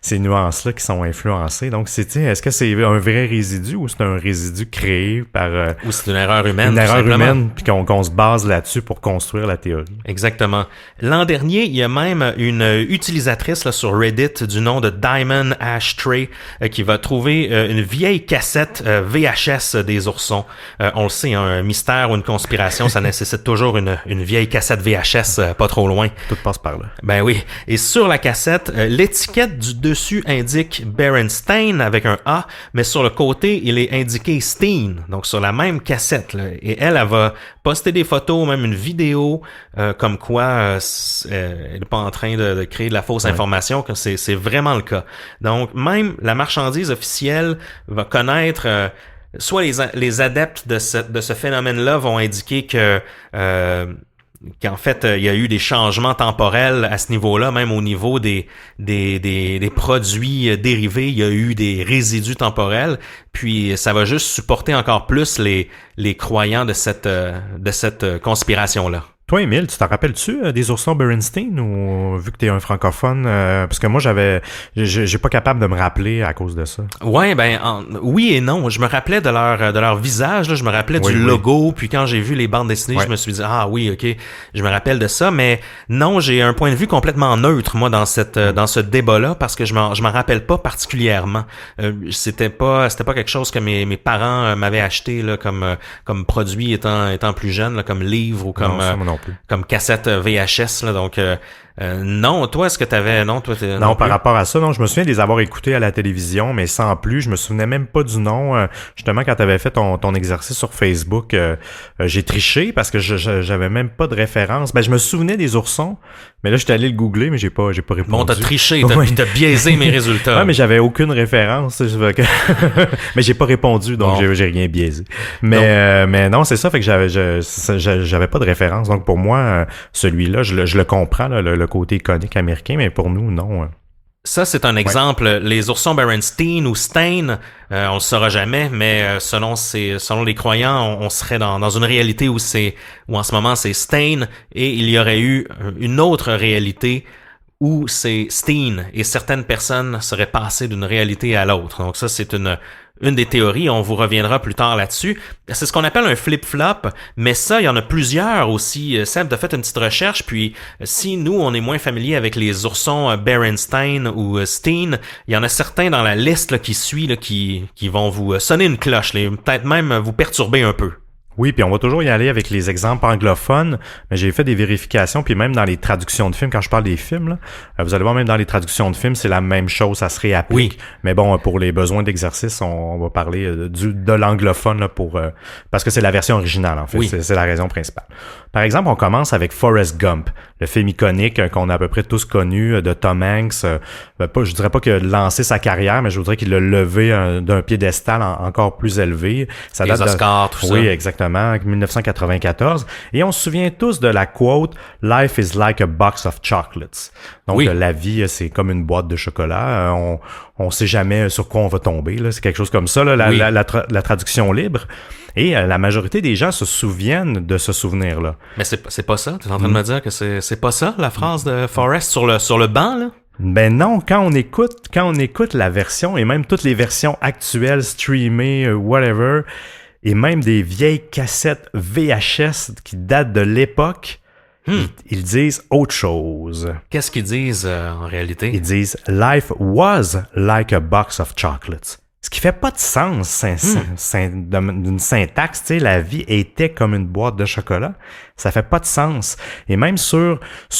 ces nuances-là qui sont influencées. Donc, est-ce que c'est un vrai résidu ou c'est un résidu créé par... ou c'est une erreur humaine. Une erreur humaine, puis qu'on se base là-dessus pour construire la théorie. Exactement. L'an dernier, il y a même une utilisatrice là, sur Reddit du nom de Diamond Ashtray qui va trouver une vieille cassette VHS des oursons. On le sait, hein, un mystère ou une conspiration, ça nécessite toujours une vieille cassette VHS pas trop loin. Tout passe par là. Ben oui. Et sur la cassette, l'étiquette du dessus indique Berenstain avec un A, mais sur le côté, il est indiqué Steen, donc sur la même cassette. Là. Et elle va poster des photos, même une vidéo, comme quoi elle n'est pas en train de créer de la fausse information, que c'est vraiment le cas. Donc, même la marchandise officielle va connaître... soit les adeptes de ce phénomène-là vont indiquer que... qu'en fait, il y a eu des changements temporels à ce niveau-là, même au niveau des produits dérivés, il y a eu des résidus temporels, puis ça va juste supporter encore plus les croyants de cette conspiration-là. Toi, Émile, tu t'en rappelles-tu des oursons Berenstain ou vu que t'es un francophone? Parce que moi, j'ai pas capable de me rappeler à cause de ça. Ouais, oui et non. Je me rappelais de leur visage, là, je me rappelais du logo, puis quand j'ai vu les bandes dessinées, je me suis dit ah oui, ok, je me rappelle de ça, mais non, j'ai un point de vue complètement neutre moi dans ce débat-là parce que je m'en rappelle pas particulièrement. C'était pas quelque chose que mes parents m'avaient acheté là comme produit étant plus jeune, là, comme livre ou comme comme cassette VHS là, donc non, toi est-ce que t'avais non par rapport à ça, non, je me souviens de les avoir écoutés à la télévision, mais sans plus, je me souvenais même pas du nom. Justement, quand t'avais fait ton exercice sur Facebook, j'ai triché parce que j'avais même pas de référence. Ben je me souvenais des oursons, mais là j'étais allé le googler, mais j'ai pas répondu. Bon, t'as triché, t'as biaisé mes résultats. Ouais, mais j'avais aucune référence, mais j'ai pas répondu, donc j'ai rien biaisé. Mais non, c'est ça, fait que j'avais pas de référence, donc pour moi celui-là, je le comprends là, le côté iconique américain, mais pour nous, non. Ça, c'est un exemple. Ouais. Les oursons Berenstain ou Stain, on le saura jamais, mais selon les croyants, on serait dans une réalité où en ce moment c'est Stain, et il y aurait eu une autre réalité où c'est Steen, et certaines personnes seraient passées d'une réalité à l'autre. Donc ça, c'est une des théories, on vous reviendra plus tard là-dessus. C'est ce qu'on appelle un flip-flop, mais ça, il y en a plusieurs aussi. Seb, t'as fait une petite recherche, puis si nous, on est moins familier avec les oursons Berenstain ou Steen, il y en a certains dans la liste là, qui suit, là, qui vont vous sonner une cloche, peut-être même vous perturber un peu. Oui, puis on va toujours y aller avec les exemples anglophones, mais j'ai fait des vérifications, puis même dans les traductions de films, quand je parle des films, là, vous allez voir, même dans les traductions de films, c'est la même chose, ça se réapplique. Oui. Mais bon, pour les besoins d'exercice, on va parler de l'anglophone là, parce que c'est la version originale, en fait. Oui. C'est la raison principale. Par exemple, on commence avec Forrest Gump, le film iconique qu'on a à peu près tous connu de Tom Hanks. Je dirais pas qu'il a lancé sa carrière, mais je voudrais qu'il l'a levé d'un piédestal encore plus élevé. Ça les Oscars, tout ça. Oui, exactement. 1994, et on se souvient tous de la quote « Life is like a box of chocolates ». Donc, la vie, c'est comme une boîte de chocolat. On sait jamais sur quoi on va tomber. Là. C'est quelque chose comme ça, là, la traduction libre. Et la majorité des gens se souviennent de ce souvenir-là. Mais c'est pas ça? Tu es en train de me dire que c'est pas ça, la phrase de Forrest sur le banc, là? Ben non, quand on écoute la version, et même toutes les versions actuelles, streamées, whatever, et même des vieilles cassettes VHS qui datent de l'époque, ils disent autre chose. Qu'est-ce qu'ils disent en réalité? Ils disent « Life was like a box of chocolates ». Ce qui fait pas de sens d'une syntaxe, tu sais, la vie était comme une boîte de chocolat. Ça fait pas de sens. Et même sur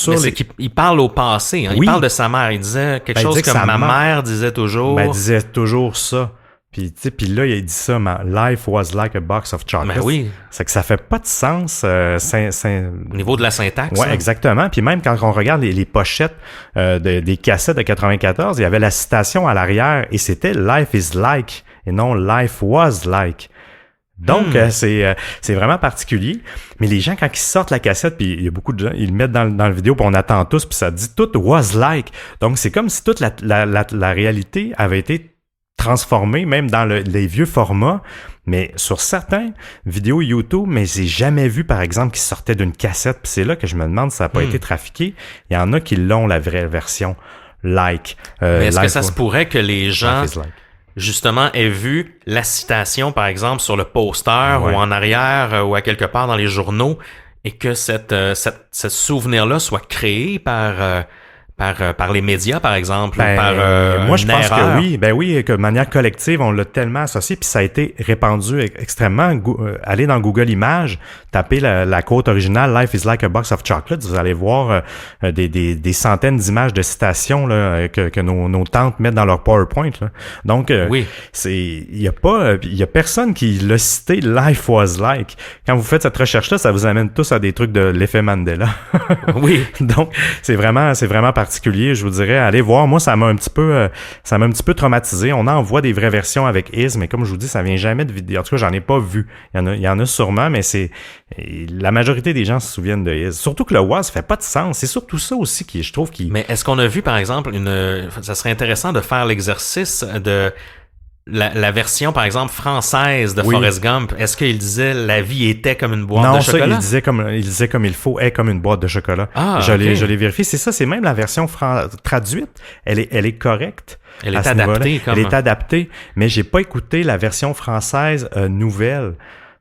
mais c'est qu'il parle au passé, hein? Oui. Il parle de sa mère. Il disait quelque chose comme ma mère disait toujours. Ben, elle disait toujours ça. Puis là, il a dit ça, life was like a box of chocolates. Ben oui. C'est que ça fait pas de sens. Au niveau de la syntaxe. Ouais, exactement. Puis même quand on regarde les pochettes des cassettes de 94, il y avait la citation à l'arrière et c'était life is like et non life was like. Donc, c'est vraiment particulier. Mais les gens, quand ils sortent la cassette, puis il y a beaucoup de gens, ils le mettent dans le vidéo, puis on attend tous, puis ça dit tout was like. Donc, c'est comme si toute la réalité avait été transformé même dans les vieux formats, mais sur certains vidéos YouTube, mais j'ai jamais vu, par exemple, qui sortait d'une cassette, puis c'est là que je me demande si ça n'a pas été trafiqué. Il y en a qui l'ont, la vraie version, like. Mais est-ce que ça se pourrait que les gens, justement, aient vu la citation, par exemple, sur le poster ou en arrière ou à quelque part dans les journaux, et que ce souvenir-là soit créé par par les médias, par exemple, Ben, ou par moi, je une pense erreur? que oui. Ben oui, que de manière collective, on l'a tellement associé, puis ça a été répandu extrêmement. Allez dans Google Images, tapez la quote originale « Life is like a box of chocolates », vous allez voir des centaines d'images de citations là, que nos tantes mettent dans leur PowerPoint. Là. Donc, Oui. il y a personne qui l'a cité « Life was like ». Quand vous faites cette recherche-là, ça vous amène tous à des trucs de l'effet Mandela. Oui. Donc, c'est vraiment particulier, je vous dirais. Allez voir, moi, ça m'a un petit peu traumatisé. On en voit des vraies versions avec Iz, mais comme je vous dis, ça vient jamais de vidéo. En tout cas, j'en ai pas vu. Il y en a sûrement, mais la majorité des gens se souviennent de Iz. Surtout que le was, ça fait pas de sens. C'est surtout ça aussi qui, je trouve, Mais est-ce qu'on a vu, par exemple, ça serait intéressant de faire l'exercice de la version, par exemple, française de Oui. Forrest Gump. Est-ce qu'il disait la vie était comme une boîte non, de ça, chocolat? il disait comme il faut, est comme une boîte de chocolat. Ah, je ok. l'ai vérifié. C'est ça, c'est même la version traduite. Elle est correcte. Elle à est ce adaptée niveau-là. comme... Elle est adaptée, mais j'ai pas écouté la version française nouvelle.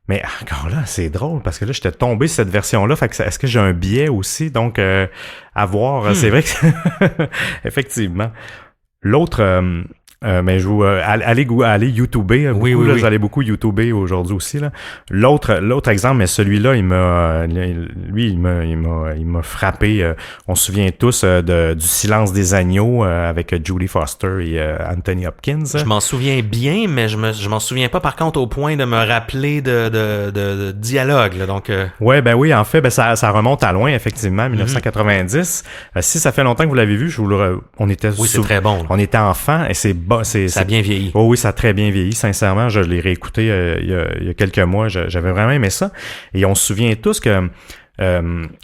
Mais encore là, c'est drôle parce que là, j'étais tombé sur cette version-là. Fait que est-ce que j'ai un biais aussi? Donc, à voir. C'est vrai que effectivement. L'autre, mais je vous allez YouTuber. Oui, Beaucoup, oui, là, oui. vous allez beaucoup YouTuber aujourd'hui aussi là. L'autre exemple, mais celui-là, il m'a frappé. On se souvient tous du Silence des agneaux avec Julie Foster et Anthony Hopkins. Je m'en souviens bien, mais je m'en souviens pas par contre au point de me rappeler de dialogue. Là, donc, Ouais, ben oui, en fait, ça remonte à loin, effectivement, 1990. Si ça fait longtemps que vous l'avez vu, on était oui, c'est très bon. Là. on était enfants et c'est Ça a bien vieilli. Oh oui, ça a très bien vieilli. Sincèrement, je l'ai réécouté il y a quelques mois. J'avais vraiment aimé ça. Et on se souvient tous que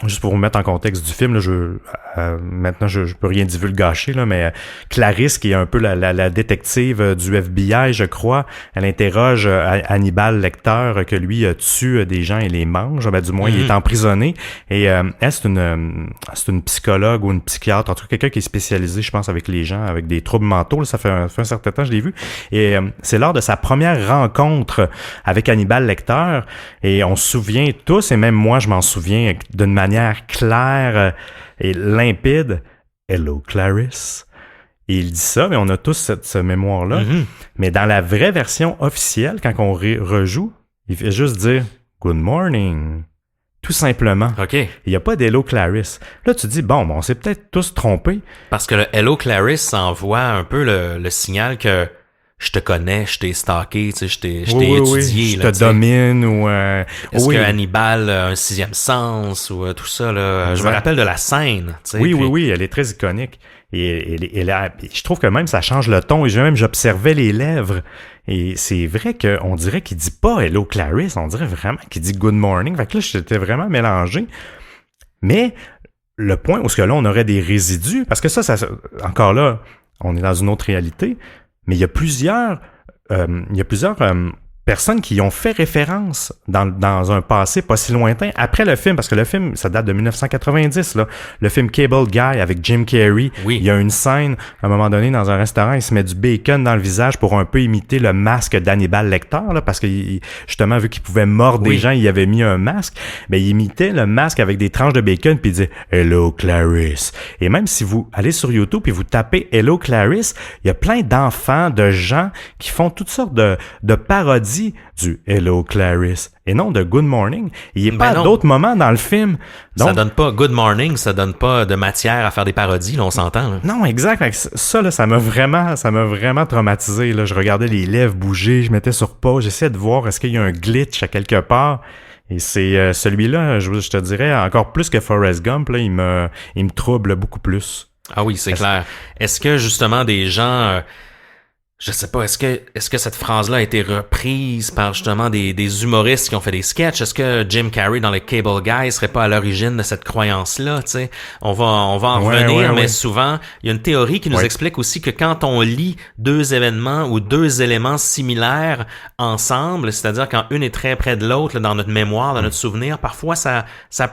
juste pour vous mettre en contexte du film, là, maintenant je peux rien divulgacher, là, mais Clarisse, qui est un peu la détective du FBI, je crois, elle interroge Hannibal Lecter, que lui tue des gens et les mange. Ben, du moins, il est emprisonné. Et elle, c'est une psychologue ou une psychiatre, en tout cas quelqu'un qui est spécialisé, je pense, avec les gens avec des troubles mentaux. Là, ça fait un certain temps, je l'ai vu. Et c'est lors de sa première rencontre avec Hannibal Lecter, et on se souvient tous, et même moi, je m'en souviens d'une manière claire et limpide. « Hello, Clarice ». Et il dit ça, mais on a tous cette mémoire-là. Mm-hmm. Mais dans la vraie version officielle, quand on rejoue, il fait juste dire « Good morning ». Tout simplement. OK. Il n'y a pas d'Hello Clarice. Là, tu dis, bon, on s'est peut-être tous trompés. Parce que le Hello Clarice envoie un peu le signal que je te connais, je t'ai stalké, tu sais, je t'ai étudié. Je là, te domine ou... Est-ce oui. que Hannibal a un sixième sens ou tout ça, là? Je me rappelle de la scène, tu sais. Oui, elle est très iconique. Et je trouve que même ça change le ton. Et j'observais les lèvres. Et c'est vrai qu'on dirait qu'il dit pas Hello Clarice, on dirait vraiment qu'il dit Good morning. Fait que là, j'étais vraiment mélangé. Mais le point où ce que là, on aurait des résidus, parce que ça encore là, on est dans une autre réalité, mais il y a plusieurs personnes qui ont fait référence dans un passé pas si lointain, après le film, parce que le film, ça date de 1990, là. Le film Cable Guy avec Jim Carrey. Oui. Il y a une scène, à un moment donné, dans un restaurant, il se met du bacon dans le visage pour un peu imiter le masque d'Hannibal Lecter, là, parce que justement, vu qu'il pouvait mordre des gens, il avait mis un masque. Ben, il imitait le masque avec des tranches de bacon, puis il disait « Hello, Clarice ». Et même si vous allez sur YouTube et vous tapez « Hello, Clarice », il y a plein d'enfants, de gens qui font toutes sortes de parodies du Hello Clarice et non de Good Morning. Il n'y a pas d'autres moments dans le film. Donc, ça donne pas Good Morning, ça donne pas de matière à faire des parodies, là, on s'entend. Là. Non, exact. Ça, là, ça m'a vraiment traumatisé. Là. Je regardais les lèvres bouger, je mettais sur pause, j'essayais de voir est-ce qu'il y a un glitch à quelque part. Et c'est celui-là, je te dirais, encore plus que Forrest Gump, là, il me trouble beaucoup plus. Ah oui, c'est clair. Est-ce que justement des gens... je sais pas, est-ce que cette phrase-là a été reprise par justement des humoristes qui ont fait des sketchs? Est-ce que Jim Carrey dans le Cable Guy serait pas à l'origine de cette croyance-là, tu sais? On va en revenir, mais souvent, il y a une théorie qui nous explique aussi que quand on lit deux événements ou deux éléments similaires ensemble, c'est-à-dire quand une est très près de l'autre, là, dans notre mémoire, dans notre souvenir, parfois ça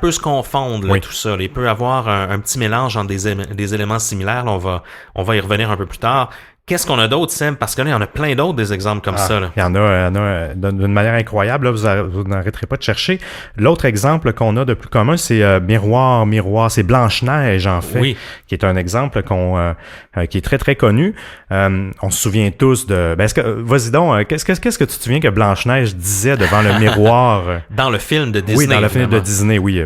peut se confondre, là, tout ça. Là. Il peut y avoir un petit mélange entre des éléments similaires, là, on va y revenir un peu plus tard. Qu'est-ce qu'on a d'autre, Seb? Parce que là, il y en a plein d'autres des exemples comme ça. Là. Il y en a d'une manière incroyable. Là, vous n'arrêterez pas de chercher. L'autre exemple qu'on a de plus commun, c'est Miroir. C'est Blanche-Neige, en fait, oui. Qui est un exemple qui est très, très connu. On se souvient tous de... vas-y donc, qu'est-ce que tu te souviens que Blanche-Neige disait devant le miroir? Dans le film de Disney. Oui, dans le film de Disney, oui.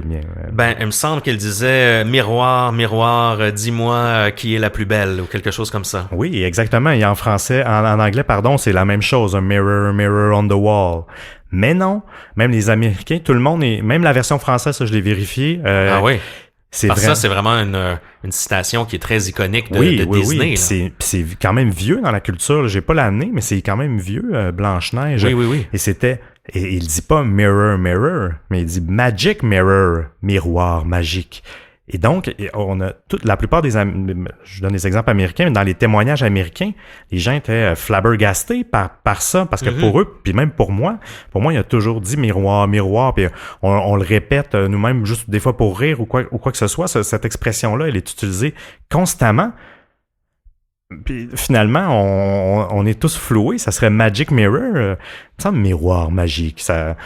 Bien, il me semble qu'elle disait « Miroir, miroir, dis-moi qui est la plus belle » ou quelque chose comme ça. Oui, exactement. Et en français, en anglais, pardon, c'est la même chose. Un mirror, mirror on the wall. Mais non, même les Américains, tout le monde, même la version française, ça je l'ai vérifié. Ah oui? C'est ça, c'est vraiment une citation qui est très iconique de Disney. Oui. C'est quand même vieux dans la culture. Là. J'ai pas l'année, mais c'est quand même vieux, Blanche-Neige. Oui. Et il dit pas mirror, mirror, mais il dit magic mirror, miroir magique. Et donc, on a la plupart je donne des exemples américains, mais dans les témoignages américains, les gens étaient flabbergastés par ça, parce que pour eux, puis même pour moi, il a toujours dit miroir, miroir, puis on le répète nous-mêmes juste des fois pour rire ou quoi que ce soit. Cette expression-là, elle est utilisée constamment. Puis finalement, on est tous floués. Ça serait Magic Mirror. Il me semble miroir magique. Ça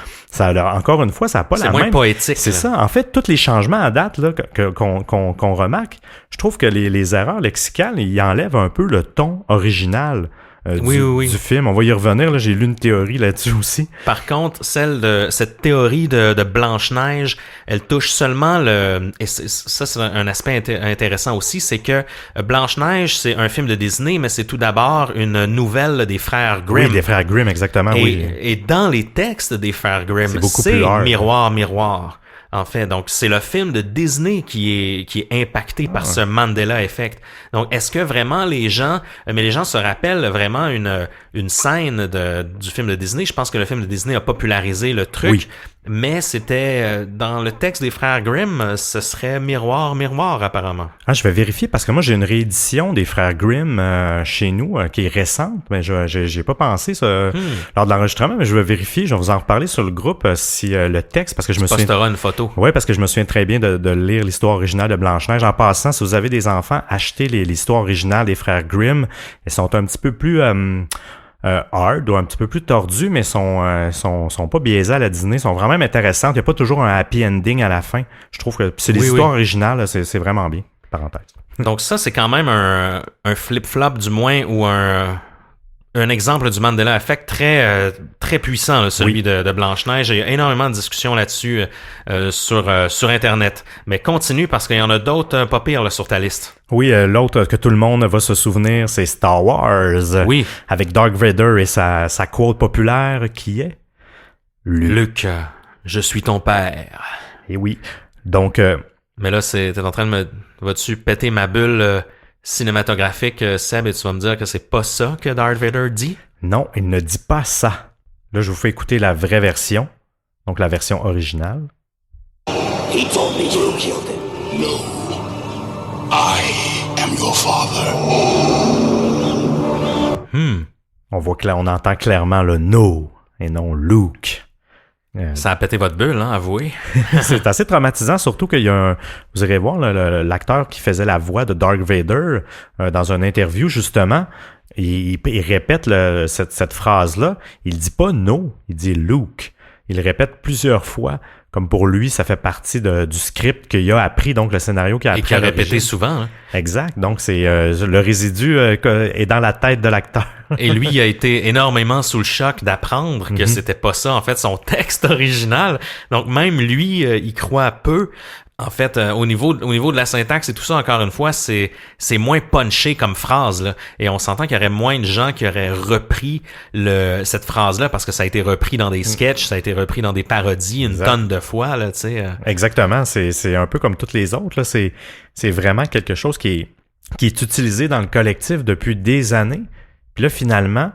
encore une fois, ça n'a pas la même... C'est moins poétique. C'est ça. En fait, tous les changements à date là, qu'on remarque, je trouve que les erreurs lexicales, ils enlèvent un peu le ton original du film. On va y revenir. Là, j'ai lu une théorie là-dessus aussi. Par contre, cette théorie de Blanche-Neige, elle touche seulement et ça, c'est un aspect intéressant aussi, c'est que Blanche-Neige, c'est un film de Disney, mais c'est tout d'abord une nouvelle des frères Grimm. Oui, des frères Grimm, exactement, oui. Et dans les textes des frères Grimm, c'est miroir, miroir. En fait, donc c'est le film de Disney qui est impacté par ce Mandela Effect. Donc est-ce que vraiment les gens se rappellent vraiment une scène du film de Disney? Je pense que le film de Disney a popularisé le truc. Oui. Mais c'était dans le texte des frères Grimm, ce serait miroir, miroir apparemment. Ah, je vais vérifier parce que moi j'ai une réédition des frères Grimm chez nous qui est récente, mais j'ai pas pensé ça lors de l'enregistrement, mais je vais vérifier, je vais vous en reparler sur le groupe si le texte, parce que je me souviens. Tu posteras une photo. Oui, parce que je me souviens très bien de lire l'histoire originale de Blanche-Neige. En passant, si vous avez des enfants, achetez l'histoire originale des frères Grimm. Elles sont un petit peu plus hard ou un petit peu plus tordues, mais sont pas biaisées à la Disney, sont vraiment intéressantes. Il n'y a pas toujours un happy ending à la fin. Je trouve que c'est les histoires originales, là, c'est vraiment bien. Parenthèse. Donc ça, c'est quand même un flip-flop du moins, ou un exemple du Mandela Effect très très puissant, là, celui de Blanche-Neige. Il y a énormément de discussions là-dessus sur Internet. Mais continue, parce qu'il y en a d'autres pas pires là, sur ta liste. Oui, l'autre que tout le monde va se souvenir, c'est Star Wars. Oui. Avec Darth Vader et sa quote populaire qui est Luke, je suis ton père. Et oui. Donc... Mais là, t'es en train de vas-tu péter ma bulle cinématographique, Seb, et tu vas me dire que c'est pas ça que Darth Vader dit? Non, il ne dit pas ça. Là, je vous fais écouter la vraie version, donc la version originale. He told me you killed him. No. I am your father. On voit que là, on entend clairement le no et non Luke. Ça a pété votre bulle, hein, avouez. C'est assez traumatisant, surtout qu'il y a vous irez voir l'acteur qui faisait la voix de Darth Vader dans une interview, justement, il répète cette phrase-là. Il dit pas no, il dit Luke. Il le répète plusieurs fois, comme pour lui, ça fait partie du script qu'il a appris, donc le scénario qu'il a appris. Et qu'il a répété souvent. Hein. Exact, donc c'est le résidu est dans la tête de l'acteur. Et lui, il a été énormément sous le choc d'apprendre que c'était pas ça, en fait, son texte original. Donc même lui, il croit peu. En fait, au niveau de la syntaxe et tout ça, encore une fois, c'est moins punché comme phrase, là. Et on s'entend qu'il y aurait moins de gens qui auraient repris cette phrase-là, parce que ça a été repris dans des sketchs, ça a été repris dans des parodies une tonne de fois, là, tu sais. Exactement. C'est un peu comme toutes les autres, là. C'est vraiment quelque chose qui est utilisé dans le collectif depuis des années. Puis là, finalement,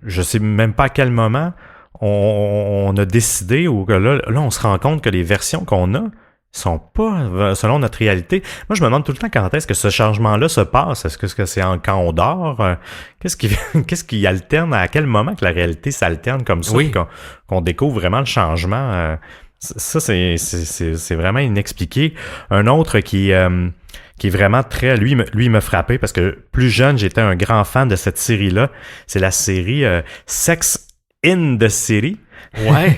je sais même pas à quel moment on a décidé, ou que là, on se rend compte que les versions qu'on a sont pas selon notre réalité. Moi, je me demande tout le temps quand est-ce que ce changement-là se passe. Est-ce que c'est quand on dort? Qu'est-ce qui alterne? À quel moment que la réalité s'alterne comme ça? Oui. Qu'on découvre vraiment le changement? Ça, c'est vraiment inexpliqué. Un autre qui qui est vraiment très... Lui, il m'a frappé parce que plus jeune, j'étais un grand fan de cette série-là. C'est la série Sex in the City. Ouais.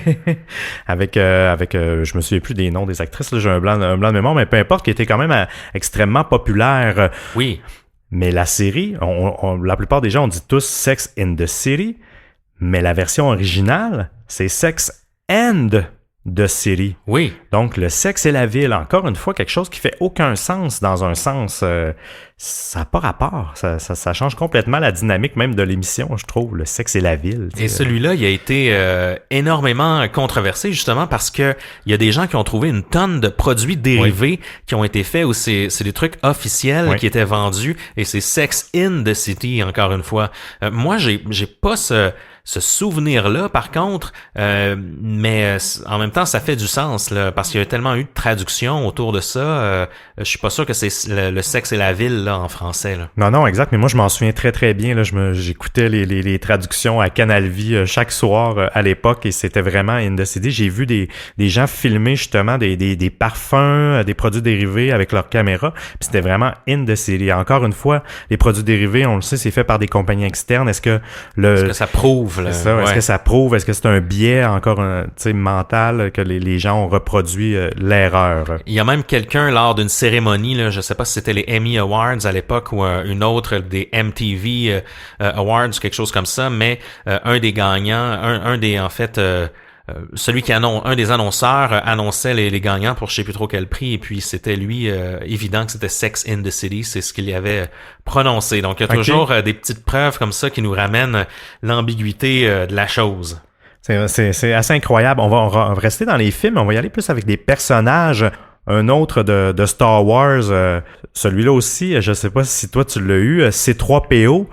avec je me souviens plus des noms des actrices, là, j'ai un blanc de mémoire, mais peu importe, qui était quand même extrêmement populaire. Oui. Mais la série, la plupart des gens, on dit tous Sex in the City, mais la version originale, c'est Sex and the City. Oui. Donc, le sexe et la ville, encore une fois, quelque chose qui fait aucun sens dans un sens. Ça n'a pas rapport. Ça change complètement la dynamique même de l'émission, je trouve, le sexe et la ville. Et celui-là, il a été énormément controversé, justement, parce que il y a des gens qui ont trouvé une tonne de produits dérivés qui ont été faits, où c'est des trucs officiels qui étaient vendus, et c'est Sex in the City, encore une fois. Moi, j'ai pas ce souvenir-là, par contre, mais en même temps, ça fait du sens, là, parce qu'il y a tellement eu de traductions autour de ça. Je suis pas sûr que c'est le sexe et la ville, là, en français, là. Non, exact, mais moi, je m'en souviens très, très bien, là. J'écoutais les traductions à Canal Vie chaque soir à l'époque, et c'était vraiment in the city. J'ai vu des gens filmer, justement, des parfums, des produits dérivés avec leur caméra, puis c'était vraiment in the city. Encore une fois, les produits dérivés, on le sait, c'est fait par des compagnies externes. Est-ce que ça prouve, là? C'est ça. Est-ce que ça prouve? Est-ce que c'est un biais encore mental que les gens ont reproduit l'erreur? Il y a même quelqu'un lors d'une cérémonie, là, je sais pas si c'était les Emmy Awards à l'époque ou une autre des MTV Awards, quelque chose comme ça, mais un des gagnants, un des en fait un des annonceurs annonçait les gagnants pour je sais plus trop quel prix, et puis c'était lui, évident que c'était Sex in the City, c'est ce qu'il y avait prononcé. Donc il y a toujours des petites preuves comme ça qui nous ramènent l'ambiguïté de la chose. C'est assez incroyable. On va rester dans les films, on va y aller plus avec des personnages. Un autre de Star Wars, celui-là aussi, je sais pas si toi tu l'as eu, C3PO,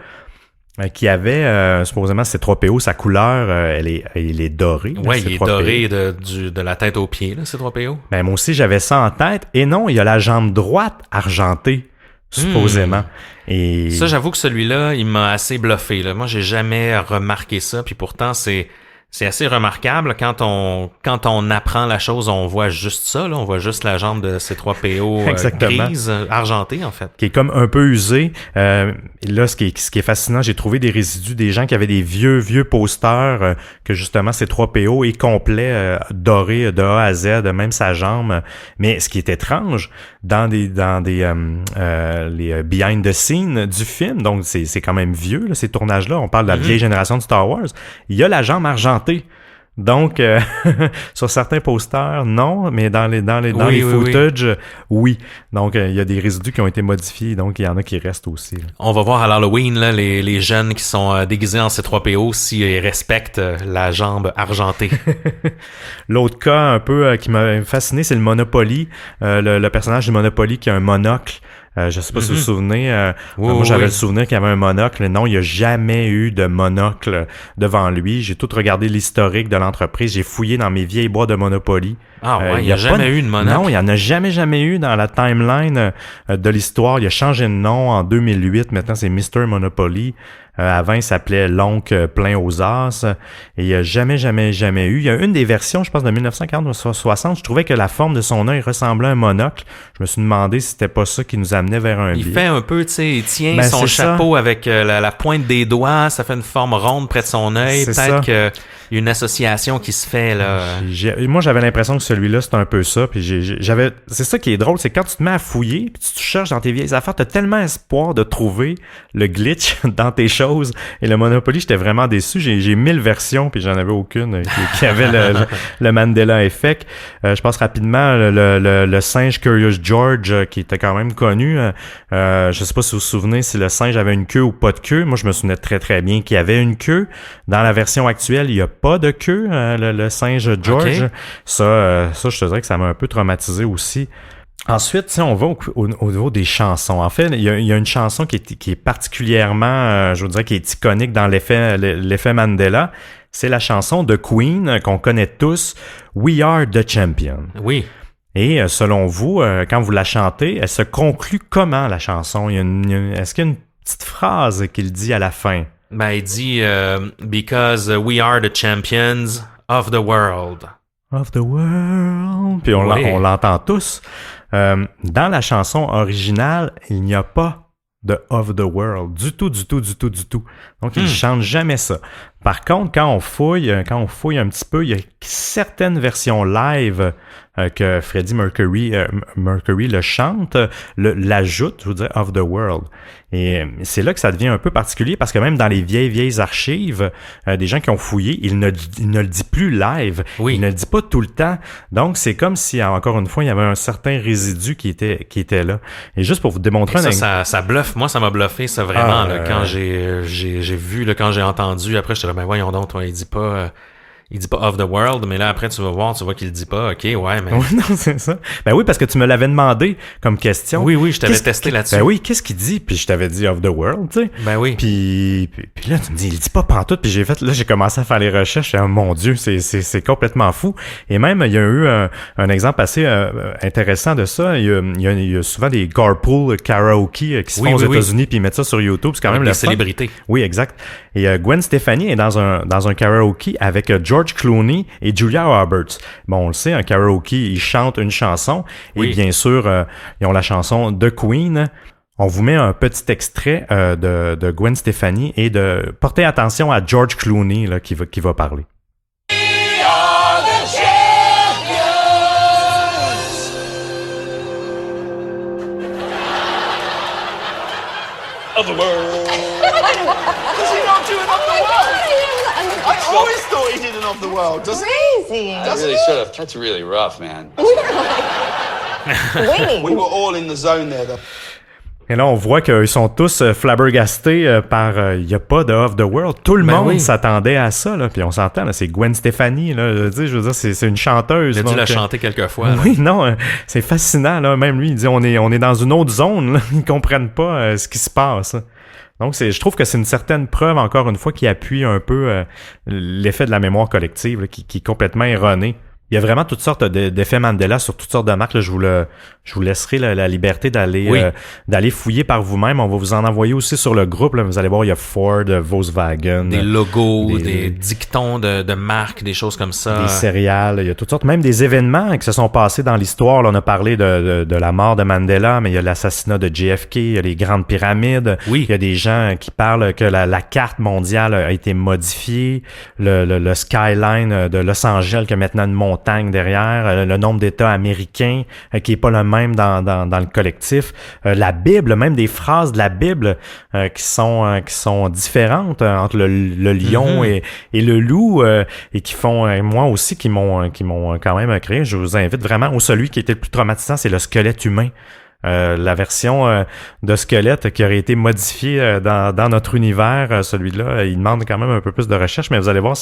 qui avait supposément C3PO, sa couleur, il est doré. Ouais, il est doré de la tête aux pieds, là, C3PO. Ben moi aussi j'avais ça en tête. Et non, il y a la jambe droite argentée, supposément. Et ça, j'avoue que celui-là, il m'a assez bluffé, là. Moi, j'ai jamais remarqué ça, puis pourtant c'est assez remarquable. Quand on apprend la chose, on voit juste ça, là. On voit juste la jambe de C3PO grise, argentée, en fait. Qui est comme un peu usée. Là, ce qui est fascinant, j'ai trouvé des résidus, des gens qui avaient des vieux posters que justement C3PO est complet, doré de A à Z, même sa jambe. Mais ce qui est étrange, dans les behind the scenes du film, donc c'est quand même vieux, là, ces tournages-là, on parle de la vieille génération de Star Wars, il y a la jambe argentée. Donc, sur certains posters, non, mais dans les footages, oui. Donc, il y a des résidus qui ont été modifiés, donc il y en a qui restent aussi. Là. On va voir à l'Halloween là, les jeunes qui sont déguisés en C3PO s'ils respectent la jambe argentée. L'autre cas un peu qui m'a fasciné, c'est le Monopoly. Le personnage du Monopoly qui a un monocle. Je sais pas si vous vous souvenez. Moi, j'avais le souvenir qu'il y avait un monocle. Non, il n'y a jamais eu de monocle devant lui. J'ai tout regardé l'historique de l'entreprise. J'ai fouillé dans mes vieilles boîtes de Monopoly. Ah ouais, il n'y a jamais eu de monocle. Non, il n'y en a jamais eu dans la timeline de l'histoire. Il a changé de nom en 2008. Maintenant, c'est Mr. Monopoly. Avant, il s'appelait l'oncle plein aux as. Et il n'y a jamais eu. Il y a une des versions, je pense, de 1940-60. Je trouvais que la forme de son œil ressemblait à un monocle. Je me suis demandé si c'était pas ça qui nous amenait vers un biais. Il fait un peu, tu sais, il tient son chapeau avec la pointe des doigts. Ça fait une forme ronde près de son œil. Peut-être qu'il y a une association qui se fait, là. Moi, j'avais l'impression que celui-là, c'était un peu ça. Puis c'est ça qui est drôle, c'est quand tu te mets à fouiller, puis tu cherches dans tes vieilles affaires, t'as tellement espoir de trouver le glitch dans tes choses. Et le Monopoly, j'étais vraiment déçu. J'ai 1000 versions, puis j'en avais aucune qui avait le Mandela Effect. Je passe rapidement le singe Curious George, qui était quand même connu. Je sais pas si vous vous souvenez si le singe avait une queue ou pas de queue. Moi, je me souvenais très très bien qu'il y avait une queue. Dans la version actuelle, il y a pas de queue, le singe George. Okay. Ça, je te dirais que ça m'a un peu traumatisé aussi. Ensuite, on va au niveau des chansons. En fait, il y a une chanson qui est particulièrement, je vous dirais, qui est iconique dans l'effet Mandela. C'est la chanson de Queen qu'on connaît tous, We Are the Champion. Oui. Et selon vous, quand vous la chantez, elle se conclut comment, la chanson? Est-ce qu'il y a une petite phrase qu'il dit à la fin? Ben, il dit Because we are the champions of the world. Of the world. Puis on l'entend tous. Dans la chanson originale, il n'y a pas de Of the World. Du tout. Donc, ils chantent jamais ça. Par contre, quand on fouille un petit peu, il y a certaines versions live que Freddie Mercury le chante, l'ajoute, je veux dire, Of the World. Et c'est là que ça devient un peu particulier parce que même dans les vieilles archives, des gens qui ont fouillé, il ne le dit plus live. Oui. Il ne le dit pas tout le temps. Donc, c'est comme si, encore une fois, il y avait un certain résidu qui était là. Et juste pour vous démontrer... Ça bluffe. Moi, ça m'a bluffé, ça, vraiment. Quand j'ai vu, là, quand j'ai entendu, après, j'étais là, ben voyons donc, toi, il dit pas Of the World, mais là, après, tu vois qu'il le dit pas. OK, ouais, mais... Oui, non, c'est ça. Ben oui, parce que tu me l'avais demandé comme question. Oui, je t'avais testé là-dessus. Ben oui, qu'est-ce qu'il dit? Puis je t'avais dit Of the World, tu sais. Ben oui. Puis là, tu me dis, il dit pas pantoute. Puis j'ai commencé à faire les recherches. Oh, mon Dieu, c'est complètement fou. Et même, il y a eu un exemple assez intéressant de ça. Il y a souvent des carpool karaoke qui se font aux États-Unis, puis ils mettent ça sur YouTube. C'est quand même les le célébrités. Oui, exact. Et Gwen Stefani est dans un karaoke avec George Clooney et Julia Roberts. Bon, on le sait, un karaoke, ils chantent une chanson. Et bien sûr, ils ont la chanson The Queen. On vous met un petit extrait de Gwen Stefani et de porter attention à George Clooney là, qui va parler. Of the world. Does he not do an of the world? I always thought he did an of the world. Does Crazy. I really should have. That's really rough, man. Waiting. We were all in the zone there, though. Et là, on voit qu'ils sont tous flabbergastés par il n'y a pas de Of the World. Tout le monde s'attendait à ça, là. Puis on s'entend, là, c'est Gwen Stefani, là. Je veux dire, c'est une chanteuse. Il a dû la chanter quelques fois. Oui, non, c'est fascinant, là. Même lui, il dit on est dans une autre zone, là. Ils comprennent pas ce qui se passe. Donc, je trouve que c'est une certaine preuve, encore une fois, qui appuie un peu l'effet de la mémoire collective, là, qui est complètement erroné. Il y a vraiment toutes sortes d'effets Mandela sur toutes sortes de marques. Là, je vous laisserai la liberté d'aller fouiller par vous-même. On va vous en envoyer aussi sur le groupe. Là. Vous allez voir, il y a Ford, Volkswagen. Des logos, des dictons de marques, des choses comme ça. Des céréales, il y a toutes sortes. Même des événements qui se sont passés dans l'histoire. Là, on a parlé de la mort de Mandela, mais il y a l'assassinat de JFK, il y a les grandes pyramides. Oui. Il y a des gens qui parlent que la carte mondiale a été modifiée. Le skyline de Los Angeles qui a maintenant une montagne derrière, le nombre d'États américains qui est pas le même dans le collectif, la Bible, même des phrases de la Bible qui sont différentes entre le lion et le loup et qui font moi aussi qui m'ont quand même créé. Je vous invite vraiment, ou celui qui était le plus traumatisant, c'est le squelette humain. La version de squelette qui aurait été modifiée dans notre univers, celui-là, il demande quand même un peu plus de recherche, mais vous allez voir,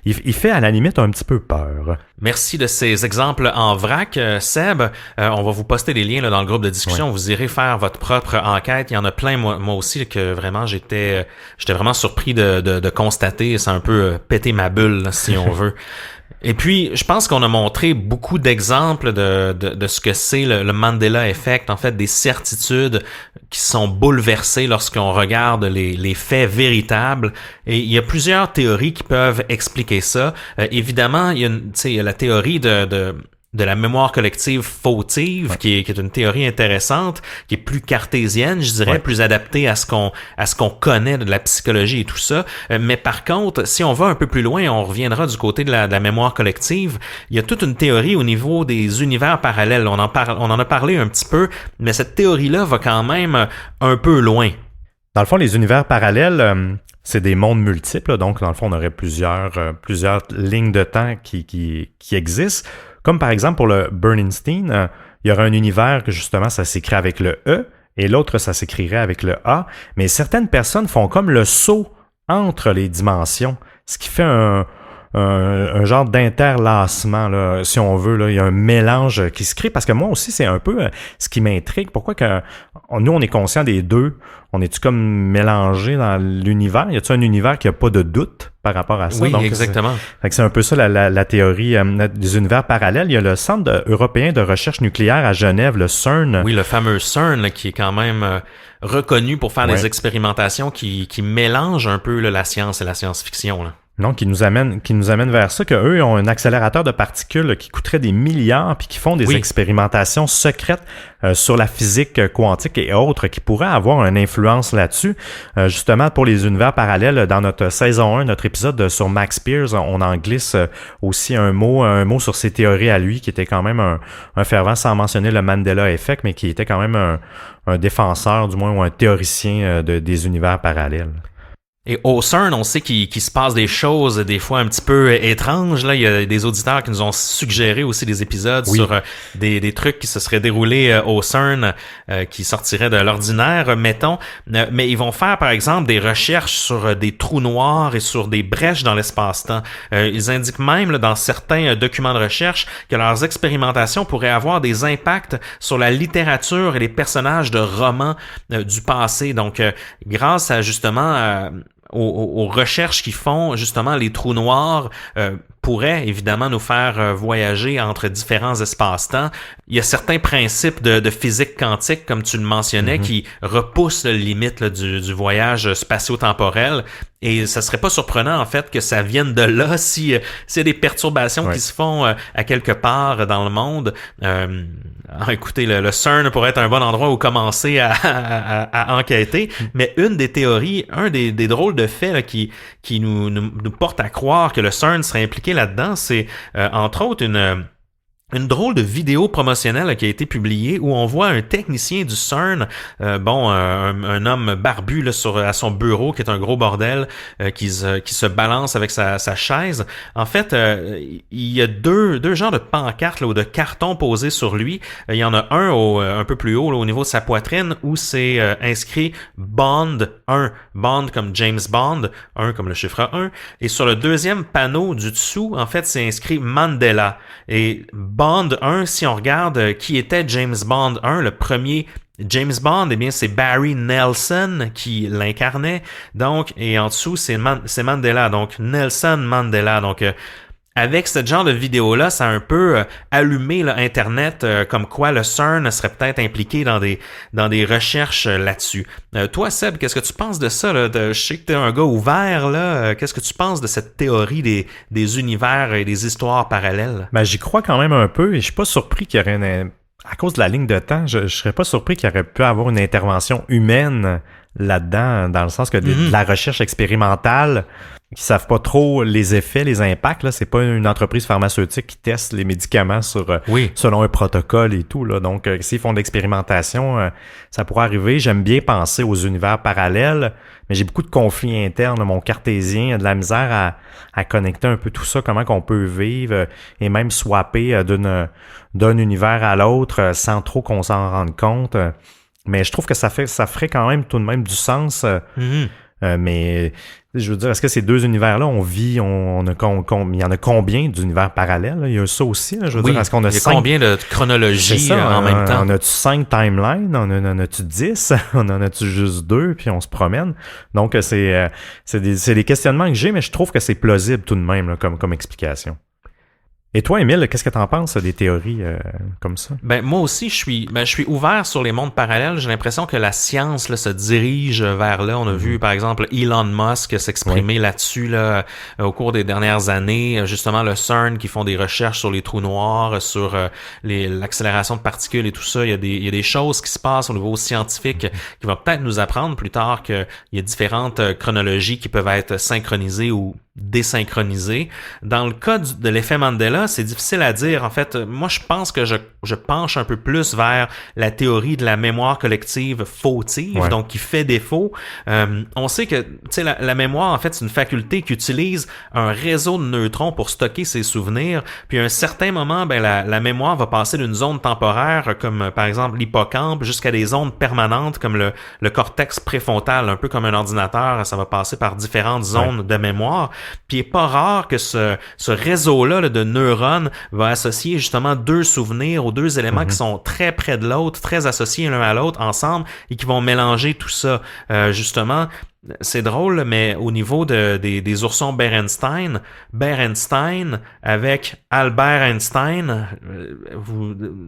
il fait à la limite un petit peu peur. Merci de ces exemples en vrac, Seb. On va vous poster les liens là, dans le groupe de discussion. Ouais. Vous irez faire votre propre enquête. Il y en a plein, moi aussi, que vraiment j'étais vraiment surpris de constater. C'est un peu péter ma bulle, là, si on veut. Et puis, je pense qu'on a montré beaucoup d'exemples de ce que c'est le Mandela Effect, en fait, des certitudes qui sont bouleversées lorsqu'on regarde les faits véritables. Et il y a plusieurs théories qui peuvent expliquer ça. Évidemment, il y a la théorie de la mémoire collective fautive, qui est une théorie intéressante, qui est plus cartésienne, je dirais, plus adaptée à ce qu'on connaît de la psychologie et tout ça. Mais par contre, si on va un peu plus loin, on reviendra du côté de la mémoire collective. Il y a toute une théorie au niveau des univers parallèles. On en a parlé un petit peu, mais cette théorie-là va quand même un peu loin. Dans le fond, les univers parallèles, c'est des mondes multiples. Donc, dans le fond, on aurait plusieurs lignes de temps qui existent. Comme par exemple pour le Bernstein, il y aurait un univers que justement ça s'écrit avec le E et l'autre ça s'écrirait avec le A. Mais certaines personnes font comme le saut entre les dimensions, ce qui fait un genre d'interlacement, là, si on veut. Là, il y a un mélange qui se crée parce que moi aussi c'est un peu ce qui m'intrigue. Pourquoi que nous on est conscient des deux? On est-tu comme mélangé dans l'univers? Y a-t-il un univers qui a pas de doute par rapport à ça? Oui, donc, exactement. C'est un peu ça la théorie des univers parallèles. Il y a le Centre européen de recherche nucléaire à Genève, le CERN. Oui, le fameux CERN là, qui est quand même reconnu pour faire des expérimentations qui mélangent un peu là, la science et la science-fiction. Là. Non, qui nous amène vers ça, qu'eux ont un accélérateur de particules qui coûterait des milliards, puis qui font des expérimentations secrètes sur la physique quantique et autres, qui pourraient avoir une influence là-dessus. Justement, pour les univers parallèles, dans notre saison 1, notre épisode sur Max Pierce, on en glisse aussi un mot sur ses théories à lui, qui était quand même un fervent, sans mentionner le Mandela Effect, mais qui était quand même un défenseur, du moins, ou un théoricien des univers parallèles. Et au CERN, on sait qu'il se passe des choses des fois un petit peu étranges. Là, il y a des auditeurs qui nous ont suggéré aussi des épisodes sur des trucs qui se seraient déroulés au CERN, qui sortiraient de l'ordinaire, mettons. Mais ils vont faire, par exemple, des recherches sur des trous noirs et sur des brèches dans l'espace-temps. Ils indiquent même là, dans certains documents de recherche que leurs expérimentations pourraient avoir des impacts sur la littérature et les personnages de romans du passé. Donc, grâce à justement aux recherches qu'ils font, justement, les trous noirs pourraient évidemment nous faire voyager entre différents espaces-temps. Il y a certains principes de physique quantique, comme tu le mentionnais, qui repoussent les limites là, du voyage spatio-temporel. Et ça serait pas surprenant, en fait, que ça vienne de là s'il y a des perturbations qui se font à quelque part dans le monde. Écoutez, le CERN pourrait être un bon endroit où commencer à enquêter. Mais une des théories, un des drôles de faits là, qui nous porte à croire que le CERN serait impliqué là-dedans, c'est entre autres une drôle de vidéo promotionnelle qui a été publiée où on voit un technicien du CERN, un homme barbu là, à son bureau, qui est un gros bordel, qui se balance avec sa chaise. En fait, il y a deux genres de pancartes là, ou de cartons posés sur lui. Il y en a un un peu plus haut là, au niveau de sa poitrine où c'est inscrit Bond 1, Bond comme James Bond, 1 comme le chiffre 1. Et sur le deuxième panneau du dessous, en fait, c'est inscrit Mandela. Et Bond 1, si on regarde qui était James Bond 1, le premier James Bond, eh bien, c'est Barry Nelson qui l'incarnait. Donc, et en dessous, c'est Mandela. Donc, Nelson Mandela. Donc, avec ce genre de vidéo-là, ça a un peu allumé là, Internet, comme quoi le CERN serait peut-être impliqué dans des recherches là-dessus. Toi, Seb, qu'est-ce que tu penses de ça? Là? Je sais que tu es un gars ouvert. Là. Qu'est-ce que tu penses de cette théorie des univers et des histoires parallèles? Ben, j'y crois quand même un peu et je suis pas surpris qu'il y aurait à cause de la ligne de temps, je serais pas surpris qu'il y aurait pu avoir une intervention humaine là-dedans, dans le sens que de la recherche expérimentale, qui savent pas trop les effets, les impacts, là, c'est pas une entreprise pharmaceutique qui teste les médicaments selon un protocole et tout, là. Donc, s'ils font de l'expérimentation, ça pourrait arriver. J'aime bien penser aux univers parallèles, mais j'ai beaucoup de conflits internes. Mon cartésien a de la misère à connecter un peu tout ça, comment qu'on peut vivre et même swapper d'un univers à l'autre sans trop qu'on s'en rende compte. Mais je trouve que ça ferait quand même tout de même du sens. Mais je veux dire, est-ce que ces deux univers-là, on vit, il y en a combien d'univers parallèles? Là? Il y a ça aussi. Là, je veux dire, est-ce qu'on a combien de chronologies en même temps? On a-tu 5 timelines? On a-tu 10? On en a-tu juste 2? Puis on se promène. Donc, c'est des questionnements que j'ai, mais je trouve que c'est plausible tout de même là, comme explication. Et toi, Émile, qu'est-ce que t'en penses des théories comme ça? Ben moi aussi, je suis ouvert sur les mondes parallèles. J'ai l'impression que la science là, se dirige vers là. On a vu, par exemple, Elon Musk s'exprimer là-dessus là, au cours des dernières années. Justement, le CERN qui font des recherches sur les trous noirs, sur l'accélération de particules et tout ça. Il y a des choses qui se passent au niveau scientifique qui vont peut-être nous apprendre plus tard qu'il y a différentes chronologies qui peuvent être synchronisées ou désynchronisé. Dans le cas de l'effet Mandela, c'est difficile à dire. En fait, moi, je pense que je penche un peu plus vers la théorie de la mémoire collective fautive, donc qui fait défaut. On sait que, tu sais, la mémoire, en fait, c'est une faculté qui utilise un réseau de neutrons pour stocker ses souvenirs. Puis à un certain moment, ben la mémoire va passer d'une zone temporaire, comme par exemple l'hippocampe, jusqu'à des zones permanentes comme le cortex préfrontal, un peu comme un ordinateur. Ça va passer par différentes zones de mémoire. Puis il est pas rare que ce réseau-là là, de neurones va associer justement deux souvenirs aux deux éléments qui sont très près de l'autre, très associés l'un à l'autre ensemble et qui vont mélanger tout ça. Justement, c'est drôle, mais au niveau des oursons Berenstein avec Albert Einstein,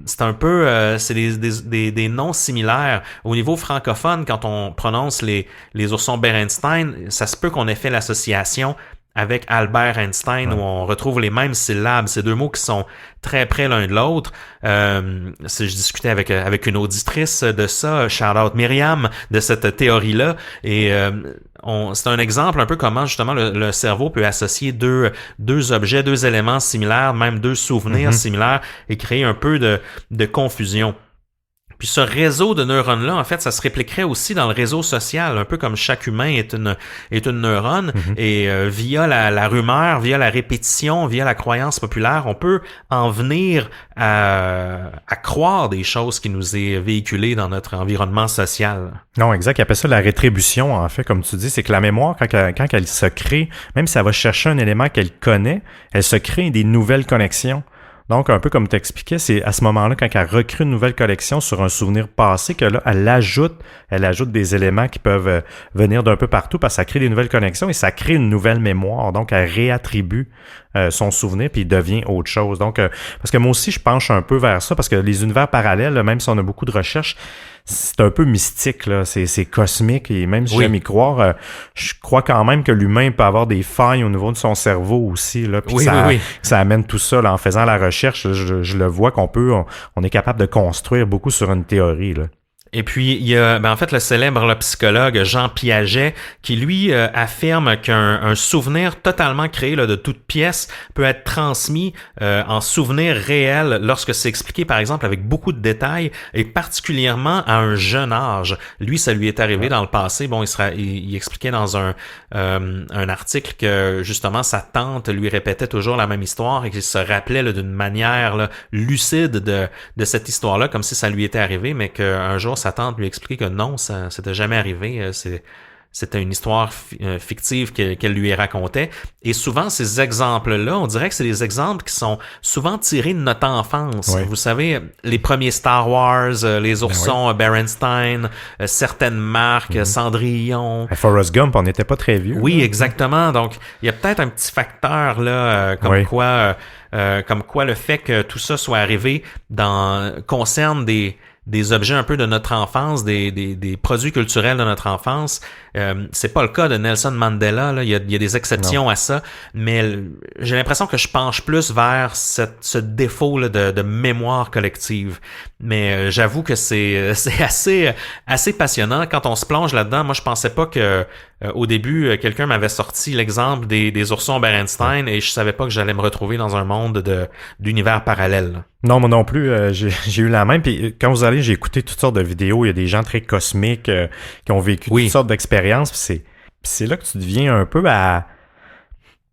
c'est un peu, c'est des noms similaires. Au niveau francophone, quand on prononce les oursons Berenstein, ça se peut qu'on ait fait l'association avec Albert Einstein, où on retrouve les mêmes syllabes. C'est deux mots qui sont très près l'un de l'autre. Je discutais avec une auditrice de ça, shout-out Myriam, de cette théorie-là. Et c'est un exemple un peu comment justement le cerveau peut associer deux objets, deux éléments similaires, même deux souvenirs similaires, et créer un peu de confusion. Puis ce réseau de neurones-là, en fait, ça se répliquerait aussi dans le réseau social, un peu comme chaque humain est une neurone. Et via la rumeur, via la répétition, via la croyance populaire, on peut en venir à croire des choses qui nous est véhiculées dans notre environnement social. Non, exact. Il appelle ça la rétribution, en fait, comme tu dis. C'est que la mémoire, quand elle se crée, même si elle va chercher un élément qu'elle connaît, elle se crée des nouvelles connexions. Donc, un peu comme tu expliquais, c'est à ce moment-là, quand elle recrée une nouvelle collection sur un souvenir passé, que là, elle ajoute des éléments qui peuvent venir d'un peu partout, parce que ça crée des nouvelles connexions et ça crée une nouvelle mémoire. Donc, elle réattribue son souvenir, puis il devient autre chose. Donc, parce que moi aussi, je penche un peu vers ça, parce que les univers parallèles, là, même si on a beaucoup de recherches, c'est un peu mystique, là. C'est cosmique, et même si j'aime y croire, je crois quand même que l'humain peut avoir des failles au niveau de son cerveau aussi, là. Puis ça amène tout ça, là, en faisant la recherche, je le vois on est capable de construire beaucoup sur une théorie, là. Et puis, il y a en fait le célèbre psychologue Jean Piaget qui, lui, affirme qu'un souvenir totalement créé là, de toute pièce peut être transmis en souvenir réel lorsque c'est expliqué, par exemple, avec beaucoup de détails et particulièrement à un jeune âge. Lui, ça lui est arrivé dans le passé. Bon, il expliquait dans un article que, justement, sa tante lui répétait toujours la même histoire et qu'il se rappelait là, d'une manière là, lucide de cette histoire-là, comme si ça lui était arrivé, mais qu'un jour, sa tante lui expliquait que non, ça s'était jamais arrivé. C'était une histoire fictive qu'elle lui racontait. Et souvent, ces exemples-là, on dirait que c'est des exemples qui sont souvent tirés de notre enfance. Oui. Vous savez, les premiers Star Wars, les oursons Berenstein, certaines marques, Cendrillon. Forrest Gump, on n'était pas très vieux. Oui, exactement. Donc, il y a peut-être un petit facteur là, comme quoi le fait que tout ça soit arrivé concerne des objets un peu de notre enfance, des produits culturels de notre enfance. C'est pas le cas de Nelson Mandela, là. Il y a des exceptions à ça, mais j'ai l'impression que je penche plus vers ce défaut là, de mémoire collective. Mais j'avoue que c'est assez passionnant quand on se plonge là-dedans. Moi, je pensais pas que au début, quelqu'un m'avait sorti l'exemple des oursons Berenstein et je savais pas que j'allais me retrouver dans un monde d'univers parallèle. Non, moi non plus, j'ai eu la même. Puis quand vous allez, j'ai écouté toutes sortes de vidéos. Il y a des gens très cosmiques qui ont vécu toutes sortes d'expériences. Puis c'est là que tu deviens un peu à...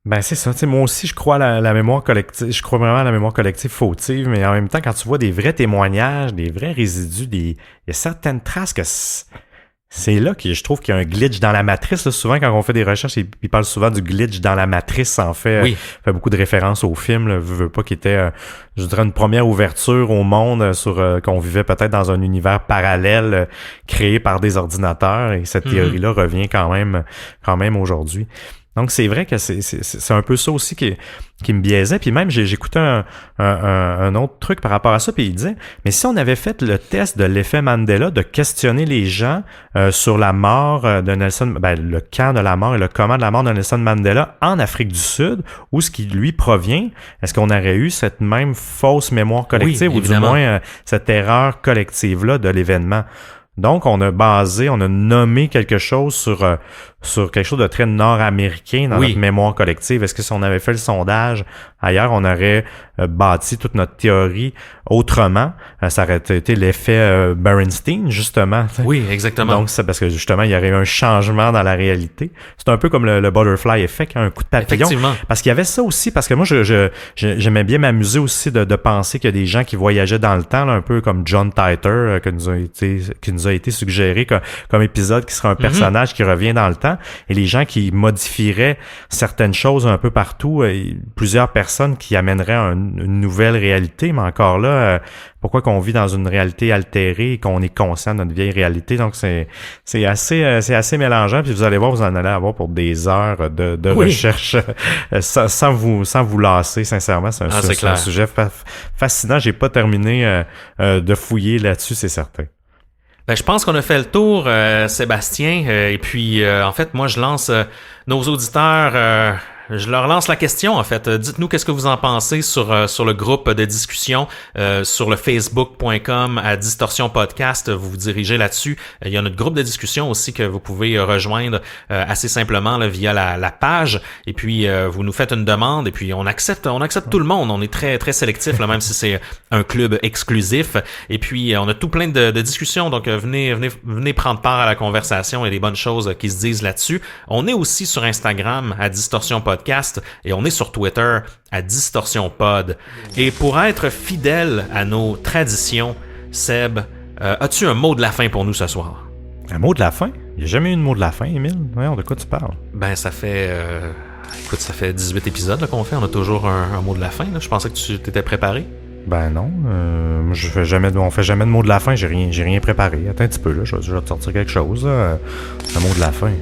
Ben c'est ça, tu sais, moi aussi je crois à la mémoire collective, je crois vraiment à la mémoire collective fautive, mais en même temps, quand tu vois des vrais témoignages, des vrais résidus, il y a certaines traces que c'est là que je trouve qu'il y a un glitch dans la matrice. Là, souvent, quand on fait des recherches, ils parlent souvent du glitch dans la matrice, en fait. Oui. Fait beaucoup de références au film, là, veux pas, qui était, je dirais, une première ouverture au monde sur qu'on vivait peut-être dans un univers parallèle créé par des ordinateurs. Et cette théorie-là revient quand même aujourd'hui. Donc, c'est vrai que c'est un peu ça aussi qui me biaisait. Puis même, j'écoutais un autre truc par rapport à ça, puis il disait, mais si on avait fait le test de l'effet Mandela, de questionner les gens sur la mort de Nelson, le quand de la mort et le comment de la mort de Nelson Mandela en Afrique du Sud, où ce qui lui provient, est-ce qu'on aurait eu cette même fausse mémoire collective, ou du moins cette erreur collective-là de l'événement? Donc, on a nommé quelque chose sur quelque chose de très nord-américain dans notre mémoire collective. Est-ce que si on avait fait le sondage ailleurs, on aurait bâti toute notre théorie autrement? Ça aurait été l'effet Berenstein, justement. T'sais. Oui, exactement. Donc, c'est parce que justement, il y aurait eu un changement dans la réalité. C'est un peu comme le butterfly effect, un coup de papillon. Effectivement. Parce qu'il y avait ça aussi, parce que moi, j'aimais bien m'amuser aussi de penser qu'il y a des gens qui voyageaient dans le temps, là, un peu comme John Titor, qui nous a été suggéré comme épisode, qui sera un personnage qui revient dans le temps. différent et les gens qui modifieraient certaines choses un peu partout, plusieurs personnes qui amèneraient une nouvelle réalité, mais encore là, pourquoi qu'on vit dans une réalité altérée et qu'on est conscient de notre vieille réalité? Donc, c'est assez mélangeant, puis vous allez voir, vous en allez avoir pour des heures de recherche sans vous lasser, sincèrement. C'est un sujet fascinant. J'ai pas terminé de fouiller là-dessus, c'est certain. Ben, je pense qu'on a fait le tour, Sébastien. Et puis, en fait, moi, je lance nos auditeurs... je leur lance la question, en fait. Dites-nous qu'est-ce que vous en pensez sur le groupe de discussion, sur le facebook.com à Distorsion Podcast. Vous vous dirigez là-dessus. Il y a notre groupe de discussion aussi que vous pouvez rejoindre assez simplement là, via la page. Et puis, vous nous faites une demande et puis on accepte tout le monde. On est très, très sélectif, là, même si c'est un club exclusif. Et puis, on a tout plein de discussions. Donc, venez prendre part à la conversation et des bonnes choses qui se disent là-dessus. On est aussi sur Instagram à Distorsion Podcast. Et on est sur Twitter à Distorsion Pod. Et pour être fidèle à nos traditions, Seb, as-tu un mot de la fin pour nous ce soir? Un mot de la fin? Il n'y a jamais eu de mot de la fin, Émile. Voyons, de quoi tu parles? Ben, ça fait 18 épisodes là, qu'on fait. On a toujours un mot de la fin. Là. Je pensais que tu t'étais préparé. Ben non, on fait jamais de mot de la fin. J'ai rien préparé. Attends un petit peu, là. Je vais te sortir quelque chose. Un mot de la fin.